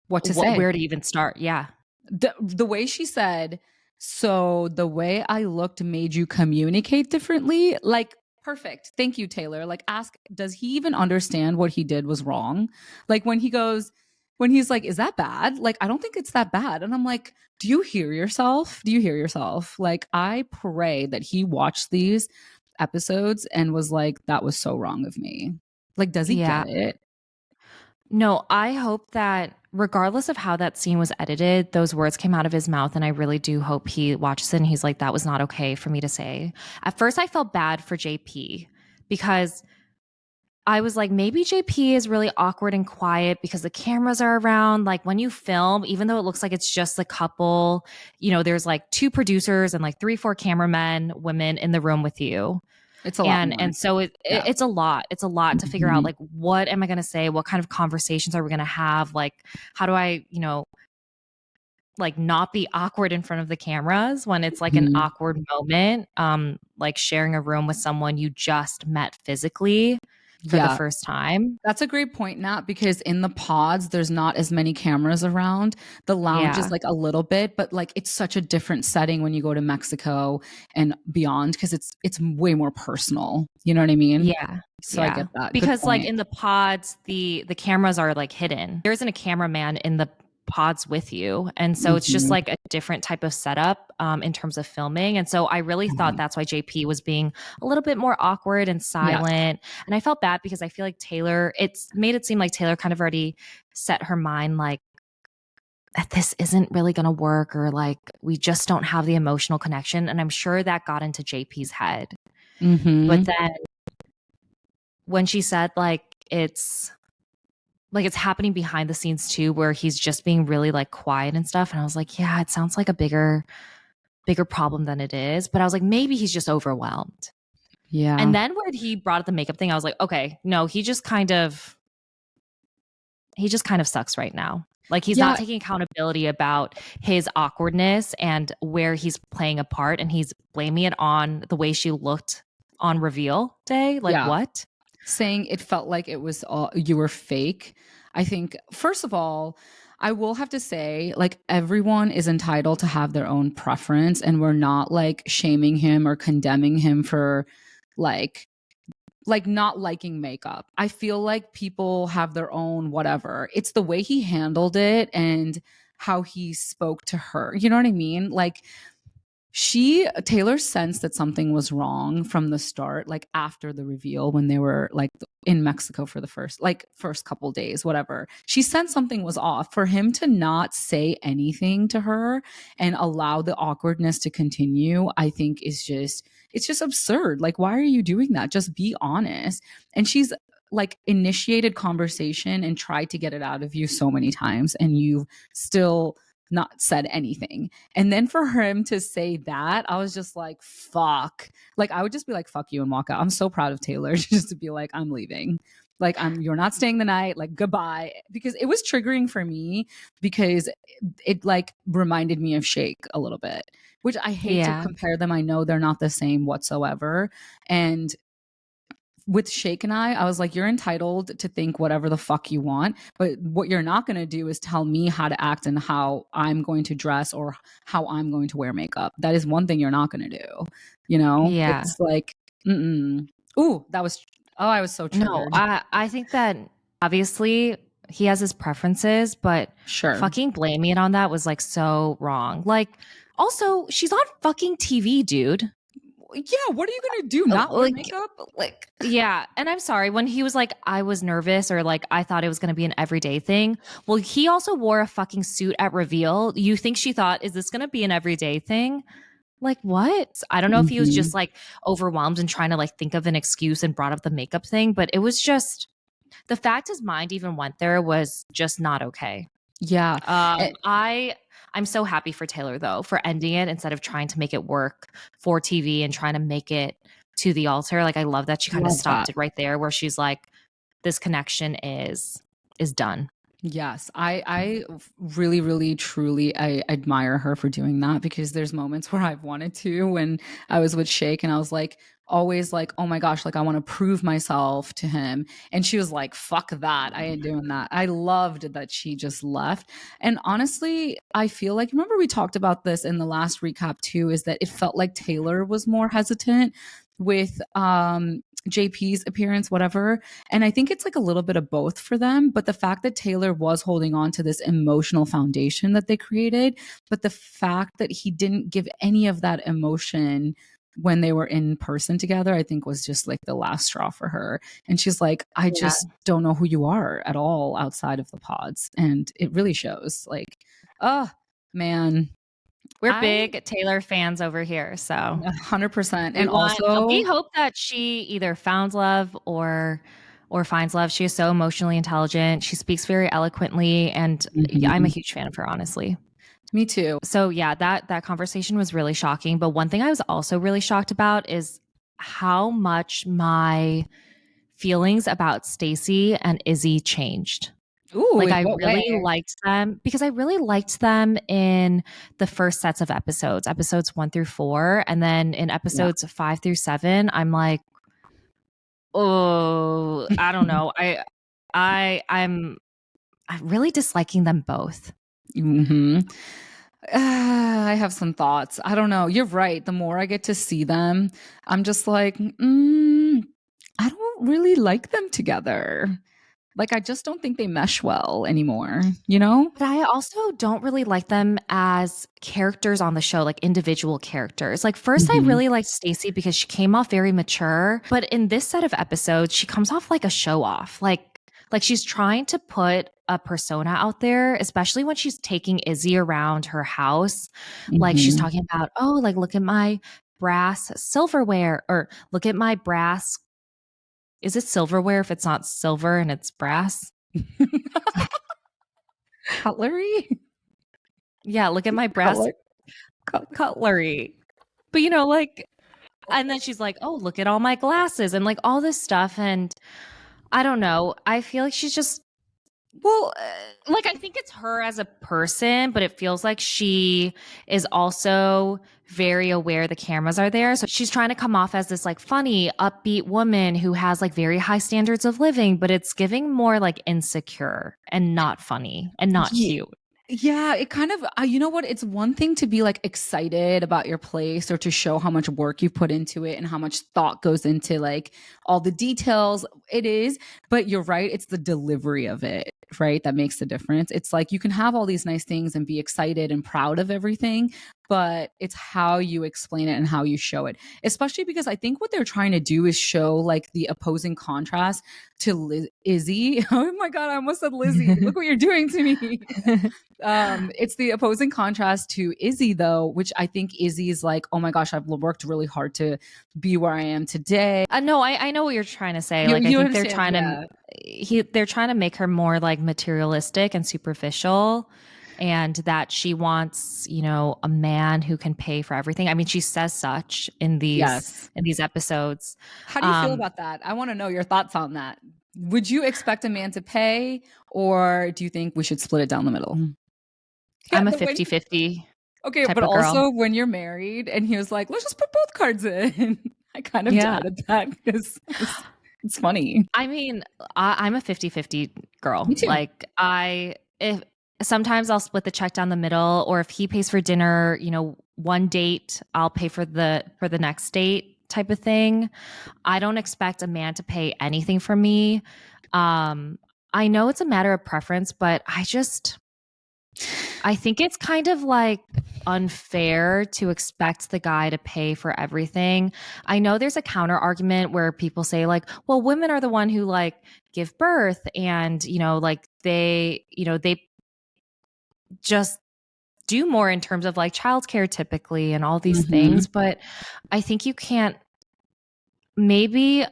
what to say, where to even start. Yeah. The way she said, so the way I looked made you communicate differently. Like, perfect. Thank you, Taylor. Like, ask, does he even understand what he did was wrong? Like when he's like, is that bad? Like, I don't think it's that bad. And I'm like, do you hear yourself? Do you hear yourself? Like, I pray that he watched these episodes and was like, that was so wrong of me. Like, does he get it? No, I hope that regardless of how that scene was edited, those words came out of his mouth. And I really do hope he watches it and he's like, that was not okay for me to say. At first, I felt bad for JP because I was like, maybe JP is really awkward and quiet because the cameras are around. Like when you film, even though it looks like it's just a couple, you know, there's like 2 producers and like 3-4 cameramen, women in the room with you. It's a lot more. And so it's a lot. It's a lot to figure out, like, what am I going to say? What kind of conversations are we going to have? Like, how do I, you know, like not be awkward in front of the cameras when it's like an awkward moment, like sharing a room with someone you just met physically for the first time. That's a great point, Nat, because in the pods, there's not as many cameras around. The lounge is like a little bit, but like it's such a different setting when you go to Mexico and beyond, because it's way more personal. You know what I mean? Yeah. So I get that. Because like in the pods, the cameras are like hidden. There isn't a cameraman in the pods with you. And so it's just like a different type of setup in terms of filming. And so I really thought that's why JP was being a little bit more awkward and silent. And I felt bad because I feel like Taylor, it's made it seem like Taylor kind of already set her mind like that this isn't really going to work, or like we just don't have the emotional connection. And I'm sure that got into JP's head. But then when she said like it's happening behind the scenes too, where he's just being really like quiet and stuff. And I was like, yeah, it sounds like a bigger problem than it is. But I was like, maybe he's just overwhelmed. Yeah. And then when he brought up the makeup thing, I was like, okay, no, he just kind of sucks right now. Like he's not taking accountability about his awkwardness and where he's playing a part. And he's blaming it on the way she looked on reveal day. Like what? Saying it felt like it was all you were fake. I think, first of all, I will have to say, like, everyone is entitled to have their own preference, and we're not like shaming him or condemning him for like not liking makeup. I feel like people have their own whatever. It's the way he handled it and how he spoke to her. You know what I mean? Like, Taylor sensed that something was wrong from the start, like after the reveal when they were like in Mexico for the first couple days, whatever. She sensed something was off. For him to not say anything to her and allow the awkwardness to continue, I think it's just absurd. Like, why are you doing that? Just be honest. And she's like initiated conversation and tried to get it out of you so many times, and you've still not said anything. And then for him to say that, I was just like, fuck. Like, I would just be like, fuck you, and walk out. I'm so proud of Taylor just to be like, I'm leaving. Like, you're not staying the night, like, goodbye. Because it was triggering for me, because it like reminded me of Shake a little bit, which I hate to compare them. I know they're not the same whatsoever. And with Shake and I was like, you're entitled to think whatever the fuck you want, but what you're not going to do is tell me how to act and how I'm going to dress or how I'm going to wear makeup. That is one thing you're not going to do, you know? Yeah. It's like, ooh, I was so triggered. No, I think that obviously he has his preferences, but fucking blaming it on that was like so wrong. Like, also, she's on fucking TV, dude. yeah, what are you gonna do? Not wear makeup? Like, yeah. And I'm sorry, when he was like, I was nervous, or like I thought it was gonna be an everyday thing. Well, he also wore a fucking suit at reveal. You think she thought, is this gonna be an everyday thing? Like, what? I don't know if he was just like overwhelmed and trying to like think of an excuse and brought up the makeup thing, but it was just the fact his mind even went there was just not okay. Yeah. I'm so happy for Taylor though, for ending it instead of trying to make it work for TV and trying to make it to the altar. Like, I love that she kind of stopped it right there, where she's like, this connection is done. Yes, I really, really, truly, I admire her for doing that, because there's moments where I've wanted to, when I was with Shake, and I was like, always like, oh my gosh, like I want to prove myself to him. And she was like, fuck that. I ain't doing that. I loved that she just left. And honestly, I feel like, remember we talked about this in the last recap too, is that it felt like Taylor was more hesitant with JP's appearance, whatever. And I think it's like a little bit of both for them. But the fact that Taylor was holding on to this emotional foundation that they created, but the fact that he didn't give any of that emotion when they were in person together, I think was just like the last straw for her. And she's like, I just don't know who you are at all outside of the pods. And it really shows. Like, oh man. We're big Taylor fans over here, so 100%. And also, we hope that she either found love or finds love. She is so emotionally intelligent. She speaks very eloquently, and I'm a huge fan of her, honestly. Me too. So yeah, that conversation was really shocking. But one thing I was also really shocked about is how much my feelings about Stacy and Izzy changed. Ooh, like, I really liked them because I really liked them in the first sets of episodes 1-4. And then in episodes 5-7, I'm like, oh, I don't know. I'm really disliking them both. I have some thoughts. I don't know. You're right. The more I get to see them, I'm just like, I don't really like them together. Like, I just don't think they mesh well anymore, you know? But I also don't really like them as characters on the show, like individual characters. Like, first, I really liked Stacy because she came off very mature. But in this set of episodes, she comes off like a show off. Like she's trying to put a persona out there, especially when she's taking Izzy around her house. Like, she's talking about, oh, like, look at my brass silverware, or look at my brass. Is it silverware if it's not silver and it's brass? Cutlery? Yeah, look at my brass cutlery. But, you know, like, and then she's like, oh, look at all my glasses and like all this stuff. And I don't know. I feel like she's just, well, like, I think it's her as a person, but it feels like she is also very aware the cameras are there. So she's trying to come off as this like funny, upbeat woman who has like very high standards of living, but it's giving more like insecure and not funny and not cute. Yeah, it kind of, you know what? It's one thing to be like excited about your place, or to show how much work you put into it and how much thought goes into like all the details. It is, but you're right. It's the delivery of it, right? That makes the difference. It's like you can have all these nice things and be excited and proud of everything, but it's how you explain it and how you show it, especially because I think what they're trying to do is show like the opposing contrast to Izzy. Oh my God, I almost said Lizzie. Look what you're doing to me. It's the opposing contrast to Izzy, though, which I think Izzy's like, oh my gosh, I've worked really hard to be where I am today. No, I know what you're trying to say. Like, I think they're trying to they're trying to make her more like materialistic and superficial, and that she wants, you know, a man who can pay for everything. I mean, she says such in these episodes. How do you feel about that? I want to know your thoughts on that. Would you expect a man to pay, or do you think we should split it down the middle? Yeah, I'm a 50-50. Okay, but also when you're married, and he was like, let's just put both cards in. I kind of doubted that because it's funny. I mean, I'm a 50-50 girl. Me too. Like, if sometimes I'll split the check down the middle, or if he pays for dinner, you know, one date, I'll pay for the next date type of thing. I don't expect a man to pay anything for me. I know it's a matter of preference, but I think it's kind of like unfair to expect the guy to pay for everything. I know there's a counter argument where people say like, well, women are the one who like give birth and, like they just do more in terms of like childcare typically and all these things. But I think maybe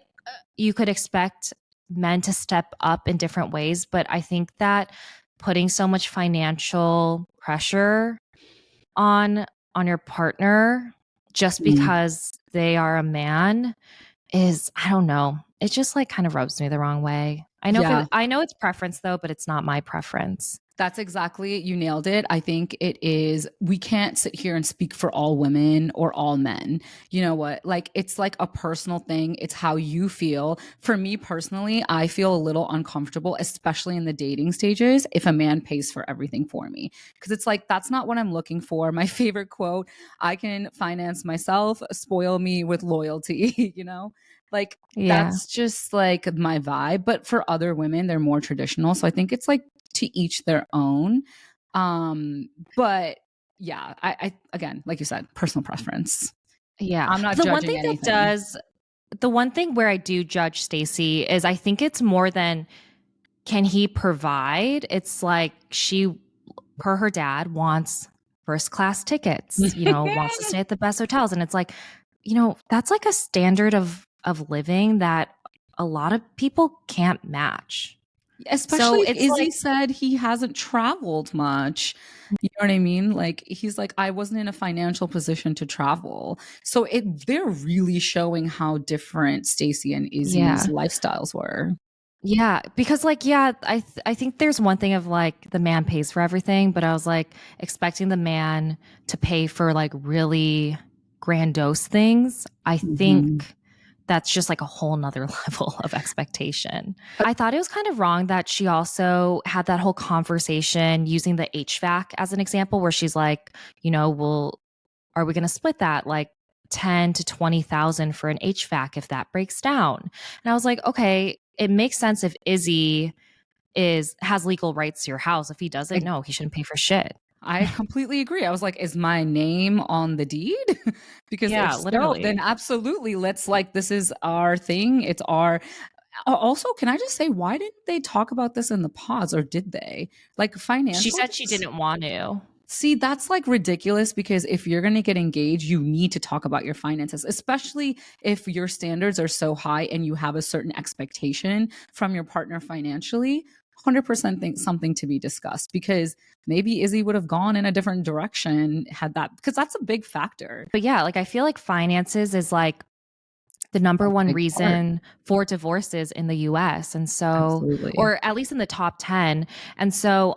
you could expect men to step up in different ways. But I think that putting so much financial pressure on your partner just because they are a man is, I don't know. It just like kind of rubs me the wrong way. I know it's preference though, but it's not my preference. That's exactly it. You nailed it. I think it is. We can't sit here and speak for all women or all men. You know what? Like, it's like a personal thing. It's how you feel. For me personally, I feel a little uncomfortable, especially in the dating stages, if a man pays for everything for me. Because it's like, that's not what I'm looking for. My favorite quote, I can finance myself, spoil me with loyalty, Like, that's just like my vibe. But for other women, they're more traditional. So I think it's like, to each their own. But yeah, I again, like you said, personal preference. Yeah. I'm not judging anything. The one thing where I do judge Stacy is I think it's more than can he provide? It's like she, per her dad, wants first class tickets, wants to stay at the best hotels. And it's like, that's like a standard of living that a lot of people can't match. Especially if Izzy said he hasn't traveled much. You know what I mean? Like, he's like, I wasn't in a financial position to travel. So they're really showing how different Stacy and Izzy's lifestyles were. Yeah, because like, I think there's one thing of like the man pays for everything, but I was like expecting the man to pay for like really grandiose things. I think that's just like a whole nother level of expectation. I thought it was kind of wrong that she also had that whole conversation using the HVAC as an example where she's like, well, are we going to split that like 10 to 20,000 for an HVAC if that breaks down? And I was like, okay, it makes sense if Izzy has legal rights to your house. If he doesn't, no, he shouldn't pay for shit. I completely agree. I was like, is my name on the deed? Because literally, then absolutely, let's like, this is our thing. It's our. Also, can I just say, why didn't they talk about this in the pods, or did they? Like, financial. She said she didn't want to. See, that's like ridiculous because if you're going to get engaged, you need to talk about your finances, especially if your standards are so high and you have a certain expectation from your partner financially. 100% think something to be discussed because maybe Izzy would have gone in a different direction had that, because that's a big factor. But yeah, like I feel like finances is like the number one reason for divorces in the US. And so, or at least in the top 10. And so,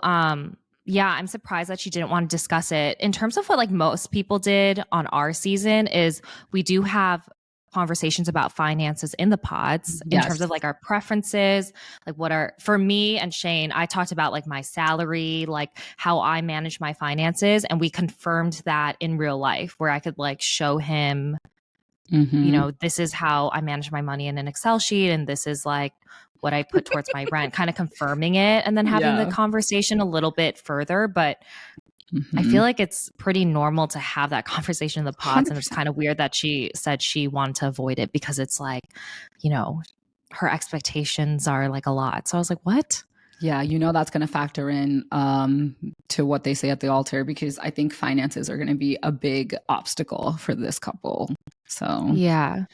yeah, I'm surprised that she didn't want to discuss it. In terms of what like most people did on our season is we do have conversations about finances in the pods in terms of like our preferences, like for me and Shane, I talked about like my salary, like how I manage my finances. And we confirmed that in real life where I could like show him, this is how I manage my money in an Excel sheet. And this is like what I put towards my rent, kind of confirming it and then having the conversation a little bit further. But I feel like it's pretty normal to have that conversation in the pods. 100%. And it's kind of weird that she said she wanted to avoid it because it's like, her expectations are like a lot. So I was like, what? Yeah, that's going to factor in to what they say at the altar because I think finances are going to be a big obstacle for this couple. So yeah.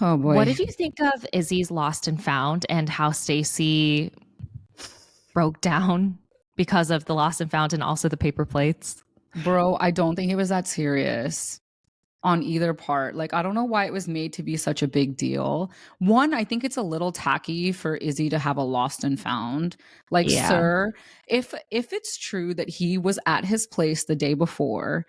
Oh boy. What did you think of Izzy's Lost and Found and how Stacy broke down because of the Lost and Found and also the paper plates? Bro, I don't think it was that serious on either part. Like, I don't know why it was made to be such a big deal. One, I think it's a little tacky for Izzy to have a Lost and Found. Like, sir, if it's true that he was at his place the day before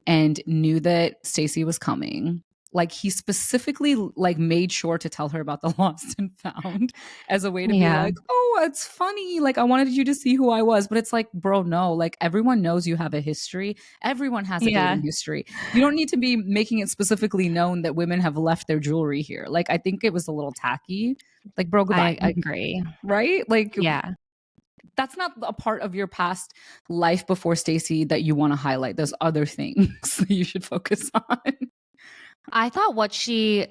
and knew that Stacy was coming, like he specifically like made sure to tell her about the Lost and Found as a way to be like, oh, it's funny. Like I wanted you to see who I was. But it's like, bro, no, like everyone knows you have a history. Everyone has a dating history. You don't need to be making it specifically known that women have left their jewelry here. Like I think it was a little tacky. Like, bro, goodbye. I agree. Right? Like, yeah. that's not a part of your past life before Stacy that you want to highlight. There's other things that you should focus on. I thought what she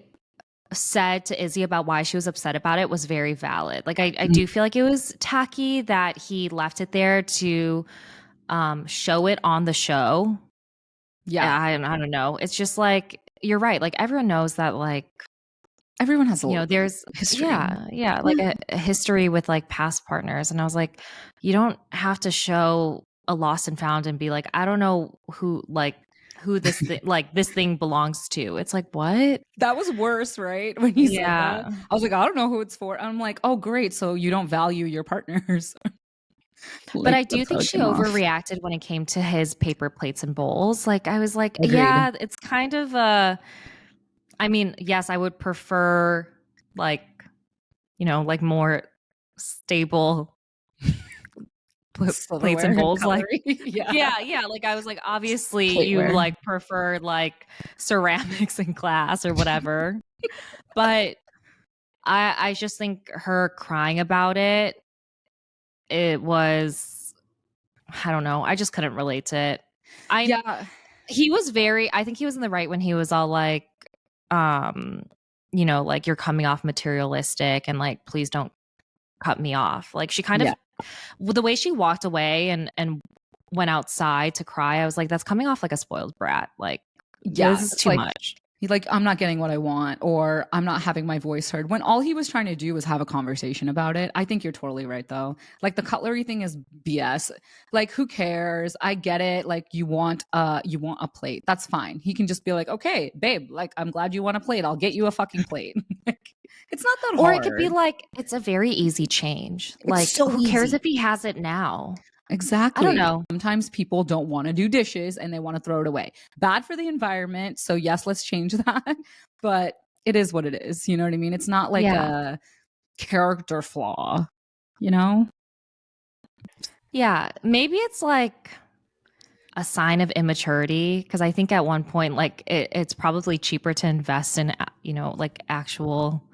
said to Izzy about why she was upset about it was very valid. Like I do feel like it was tacky that he left it there to show it on the show. Yeah. I don't know. It's just like, you're right. Like everyone knows that, like, everyone has there's history. Yeah, like a history with like past partners. And I was like, you don't have to show a lost and found and be like, I don't know who this thing like this thing belongs to. It's like, what? That was worse, right? When you said that. I was like, I don't know who it's for. I'm like, oh great, so you don't value your partners. But I do think she overreacted when it came to his paper plates and bowls. Like I was like, yeah, it's kind of I mean, yes, I would prefer like, like more stable plates and bowls. Like, yeah. Like I was like, obviously you like prefer like ceramics in class or whatever. But I just think her crying about it was, I don't know. I just couldn't relate to it. He was I think he was in the right when he was all like, like you're coming off materialistic and like, please don't cut me off. Like she kind of, the way she walked away and went outside to cry, I was like, that's coming off like a spoiled brat. Like, this is too much. He's like, I'm not getting what I want, or I'm not having my voice heard, when all he was trying to do was have a conversation about it. I think you're totally right, though. Like the cutlery thing is BS. Like, who cares? I get it. Like, you want a plate. That's fine. He can just be like, okay, babe, like, I'm glad you want a plate. I'll get you a fucking plate. Like, it's not that hard. Or it could be like, it's a very easy change. Like, so who cares if he has it now? Exactly. I don't know. Sometimes people don't want to do dishes and they want to throw it away. Bad for the environment. So yes, let's change that. But it is what it is. You know what I mean? It's not like a character flaw, you know? Yeah. Maybe it's like a sign of immaturity. Because I think at one point, like it's probably cheaper to invest in, like actual,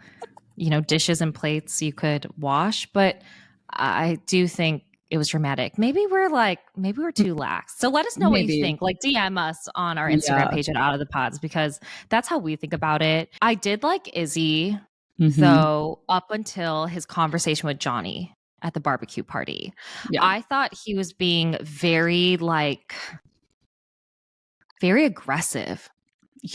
dishes and plates you could wash. But I do think it was dramatic. Maybe we're too lax. So let us know what you think. Like DM us on our Instagram page at Out of the Pods, because that's how we think about it. I did like Izzy. So up until his conversation with Johnie at the barbecue party, I thought he was being very aggressive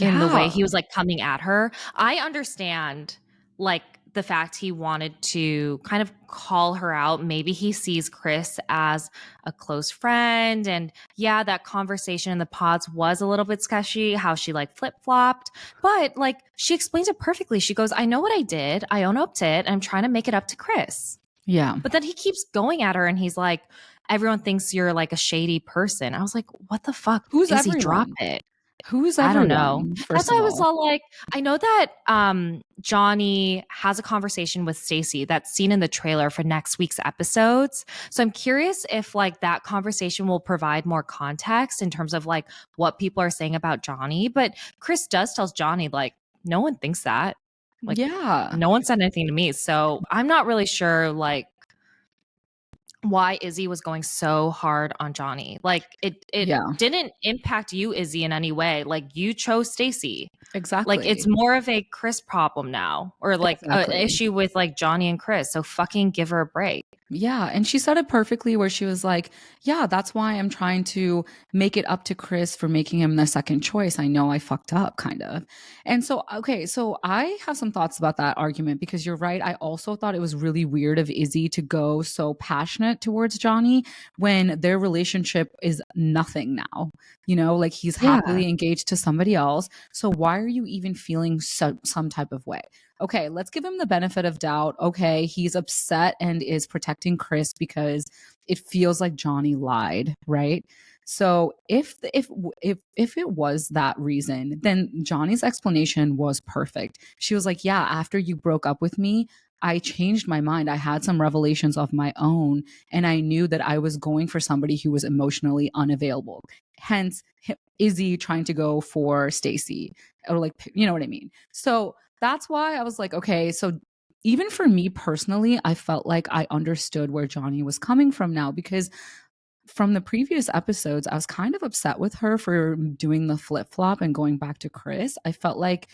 in the way he was like coming at her. I understand like the fact he wanted to kind of call her out. Maybe he sees Chris as a close friend. And yeah, that conversation in the pods was a little bit sketchy, how she like flip-flopped. But like she explains it perfectly. She goes, I know what I did. I own up to it. And I'm trying to make it up to Chris. Yeah. But then he keeps going at her and he's like, everyone thinks you're like a shady person. I was like, what the fuck? Who's Izzy, drop it. Who's everyone? I don't know. That's why I was all like, I know that Johnie has a conversation with Stacy that's seen in the trailer for next week's episodes. So I'm curious if like that conversation will provide more context in terms of like what people are saying about Johnie. But Chris tells Johnie like, no one thinks that. Like, no one said anything to me. So I'm not really sure like why Izzy was going so hard on Johnie. Like it didn't impact you, Izzy, in any way. Like you chose Stacy. Exactly. Like it's more of a Chris problem now, or like an issue with like Johnie and Chris. So fucking give her a break. Yeah. And she said it perfectly where she was like, yeah, that's why I'm trying to make it up to Chris for making him the second choice. I know I fucked up kind of. And so, okay. So I have some thoughts about that argument because you're right. I also thought it was really weird of Izzy to go so passionate towards Johnie when their relationship is nothing now, like he's happily engaged to somebody else. So why are you even feeling some type of way? Okay, let's give him the benefit of doubt. Okay, he's upset and is protecting Chris because it feels like Johnie lied, right? So if it was that reason, then Johnie's explanation was perfect. She was like, "Yeah, after you broke up with me, I changed my mind. I had some revelations of my own, and I knew that I was going for somebody who was emotionally unavailable. Hence, Izzy trying to go for Stacy, or like, you know what I mean? So." That's why I was like, okay, so even for me personally, I felt like I understood where Johnie was coming from now, because from the previous episodes, I was kind of upset with her for doing the flip-flop and going back to Chris. I felt like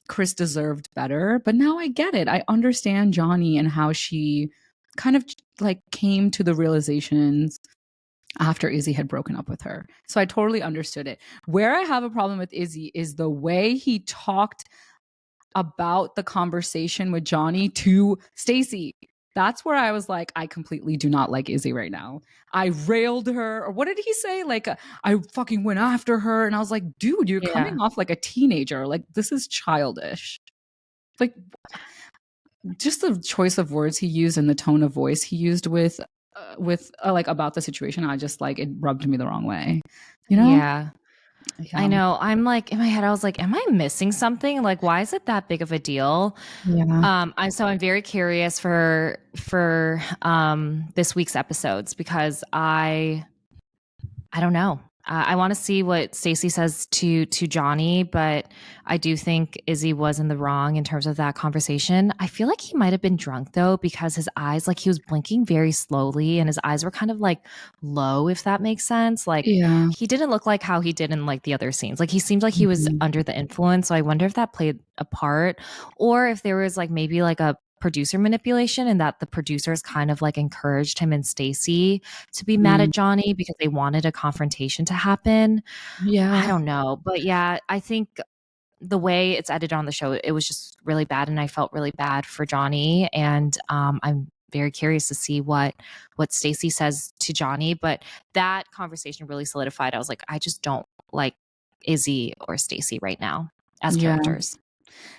Chris deserved better, but now I get it. I understand Johnie and how she kind of like came to the realizations after Izzy had broken up with her. So I totally understood it. Where I have a problem with Izzy is the way he talked about the conversation with Johnie to Stacy. That's where I was like, I completely do not like Izzy right now. I railed her, or what did he say? Like, I fucking went after her. And I was like, dude, you're coming off like a teenager. Like, this is childish. Like, just the choice of words he used and the tone of voice he used with like about the situation, I just like, it rubbed me the wrong way, you know? Yeah. I know. I'm like, in my head, I was like, am I missing something? Like, why is it that big of a deal? Yeah. I'm very curious for this week's episodes, because I don't know. I want to see what Stacy says to Johnie, but I do think Izzy was in the wrong in terms of that conversation. I feel like he might have been drunk though, because his eyes, like he was blinking very slowly and his eyes were kind of like low, if that makes sense. Like he didn't look like how he did in like the other scenes. Like he seemed like he was under the influence. So I wonder if that played a part, or if there was like maybe like a producer manipulation, and that the producers kind of like encouraged him and Stacy to be mad at Johnie because they wanted a confrontation to happen. Yeah. I don't know. But yeah, I think the way it's edited on the show, it was just really bad, and I felt really bad for Johnie. And I'm very curious to see what Stacy says to Johnie. But that conversation really solidified. I was like, I just don't like Izzy or Stacy right now as characters.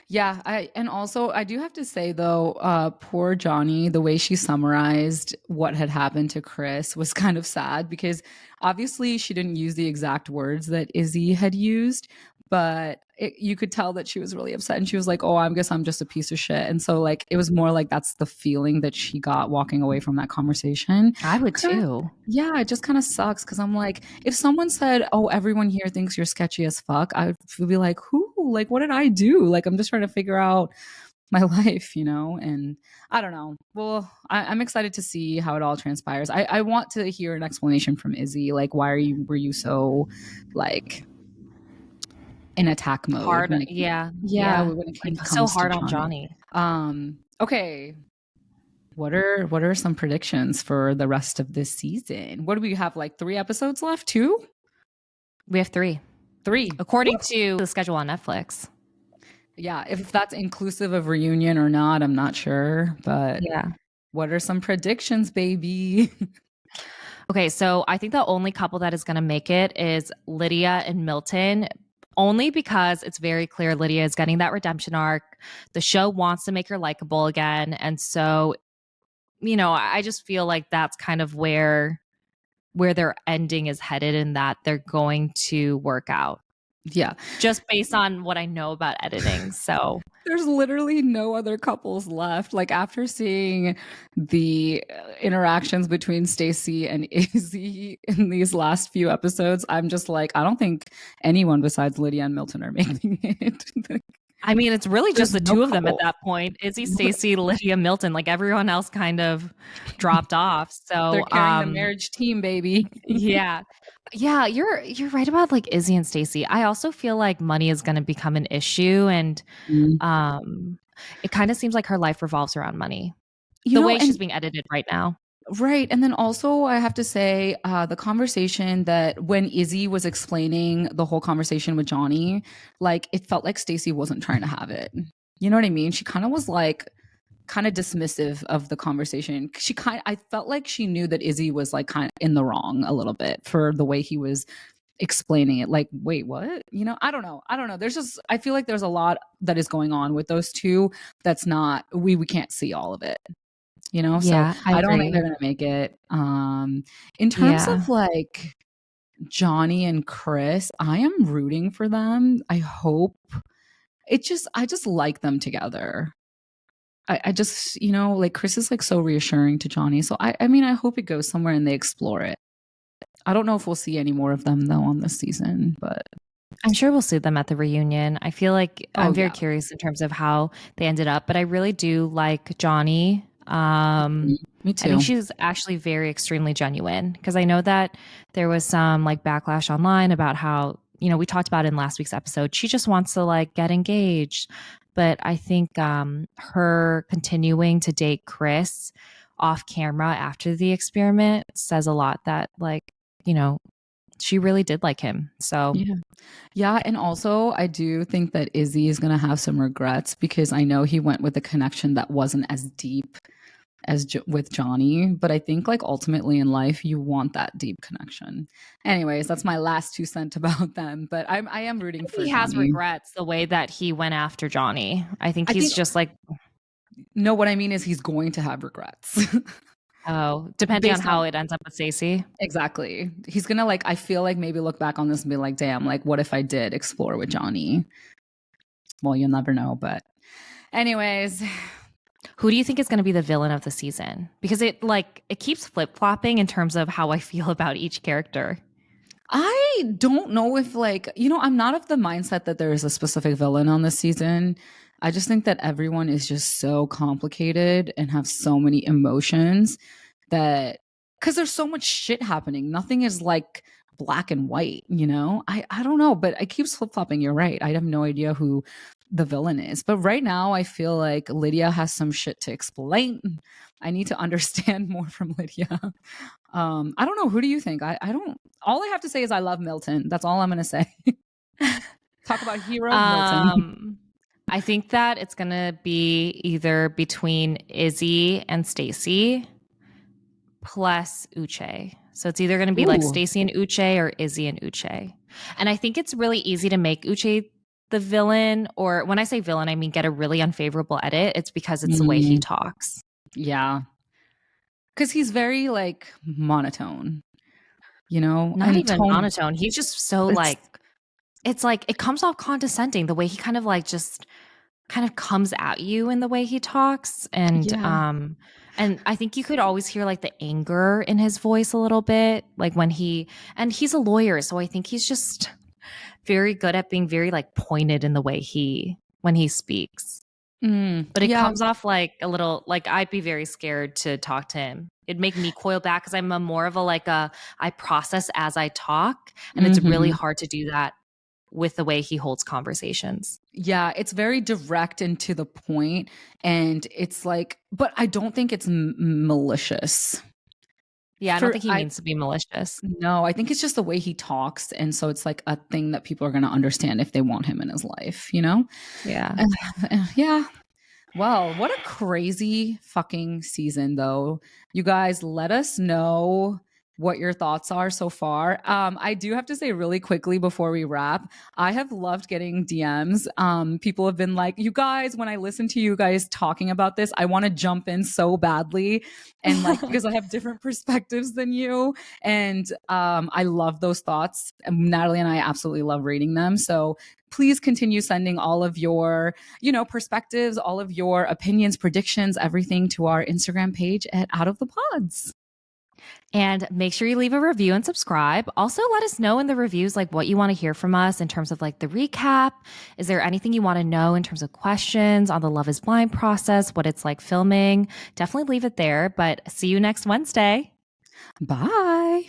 Yeah, and also I do have to say though, poor Johnie, the way she summarized what had happened to Chris was kind of sad, because obviously she didn't use the exact words that Izzy had used, but you could tell that she was really upset, and she was like, "Oh, I guess I'm just a piece of shit." And so like it was more like that's the feeling that she got walking away from that conversation. I would too. Yeah, it just kind of sucks, because I'm like, if someone said, "Oh, everyone here thinks you're sketchy as fuck," I would be like, "Who? Like, what did I do? Like, I'm just trying to figure out my life, you know?" And I don't know. Well, I'm excited to see how it all transpires. I want to hear an explanation from Izzy. Like, why were you so like in attack mode? Hard, when it like, comes so hard to on Johnie. Okay. What are some predictions for the rest of this season? What do we have? Like 3 episodes left? 2? We have 3. 3. According to the schedule on Netflix. Yeah, if that's inclusive of reunion or not, I'm not sure. But yeah, what are some predictions, baby? Okay, so I think the only couple that is going to make it is Lydia and Milton, only because it's very clear Lydia is getting that redemption arc. The show wants to make her likable again. And so, you know, I just feel like that's kind of where their ending is headed, and that they're going to work out. Yeah. Just based on what I know about editing. So there's literally no other couples left. Like after seeing the interactions between Stacy and Izzy in these last few episodes, I'm just like, I don't think anyone besides Lydia and Milton are making it. I mean, it's really just the two of them at that point. Izzy, Stacy, Lydia, Milton. Like everyone else kind of dropped off. So they're carrying the marriage team, baby. Yeah. Yeah, you're right about like Izzy and Stacy. I also feel like money is going to become an issue, and it kind of seems like her life revolves around money. The way she's being edited right now. Right. And then also I have to say the conversation that when Izzy was explaining the whole conversation with Johnie, like it felt like Stacy wasn't trying to have it. You know what I mean? She kind of was like kind of dismissive of the conversation. I felt like she knew that Izzy was like kind of in the wrong a little bit for the way he was explaining it. Like, wait, what? You know, I don't know. I feel like there's a lot that is going on with those two that's not, we can't see all of it. You know, yeah, so I don't think they're gonna make it. In terms of like Johnie and Chris, I am rooting for them. I hope I just like them together. I just, you know, like Chris is like so reassuring to Johnie. So I mean, I hope it goes somewhere and they explore it. I don't know if we'll see any more of them though on this season, but I'm sure we'll see them at the reunion. I feel like I'm very curious in terms of how they ended up, but I really do like Johnie. Me too. I think she's actually very extremely genuine because I know that there was some like backlash online about how, we talked about it in last week's episode. She just wants to like get engaged. But I think her continuing to date Chris off camera after the experiment says a lot that like, she really did like him. So yeah. And also I do think that Izzy is going to have some regrets because I know he went with a connection that wasn't as deep as with Johnie, but I think like ultimately in life you want that deep connection. Anyways, that's my last 2 cents about them, but I am rooting for he Johnie. has regrets the way that he went after Johnie. I think he's just like, no, what I mean is he's going to have regrets. Oh, depending on how it ends up with Stacy. Exactly. He's gonna like, I feel like maybe look back on this and be like, damn, like what if I did explore with Johnie? Well, you'll never know, but anyways. Who do you think is going to be the villain of the season? Because it keeps flip-flopping in terms of how I feel about each character. I don't know if I'm not of the mindset that there is a specific villain on this season. I just think that everyone is just so complicated and have so many emotions that because there's so much shit happening. Nothing is like black and white, I don't know, but it keeps flip-flopping. You're right. I have no idea who the villain is. But right now I feel like Lydia has some shit to explain. I need to understand more from Lydia. I don't know. Who do you think? I don't. All I have to say is I love Milton. That's all I'm going to say. Talk about hero Milton. I think that it's going to be either between Izzy and Stacy plus Uche. So it's either going to be like Stacy and Uche or Izzy and Uche. And I think it's really easy to make Uche the villain, or when I say villain, I mean get a really unfavorable edit. It's because it's the way he talks. Yeah. Because he's very like monotone, Not even monotone. He's just so like, it's like it comes off condescending the way he kind of like just kind of comes at you in the way he talks. And and I think you could always hear like the anger in his voice a little bit, like when he's a lawyer, so I think he's just very good at being very like pointed in the way when he speaks. But it comes off like a little like I'd be very scared to talk to him. It'd make me coil back because I'm more of I process as I talk, and it's really hard to do that with the way he holds conversations. Yeah, it's very direct and to the point, and it's like, but I don't think it's malicious. Yeah, I don't think he means to be malicious. No, I think it's just the way he talks, and so it's like a thing that people are going to understand if they want him in his life, Yeah. Yeah. Well, what a crazy fucking season, though. You guys, let us know what your thoughts are so far. I do have to say really quickly before we wrap, I have loved getting DMs. People have been like, you guys, when I listen to you guys talking about this, I want to jump in so badly. And like, because I have different perspectives than you. And I love those thoughts. And Natalie and I absolutely love reading them. So please continue sending all of your, perspectives, all of your opinions, predictions, everything to our Instagram page at Out of the Pods. And make sure you leave a review and subscribe. Also, let us know in the reviews like what you want to hear from us in terms of like the recap. Is there anything you want to know in terms of questions on the Love is Blind process, what it's like filming? Definitely leave it there. But see you next Wednesday. Bye.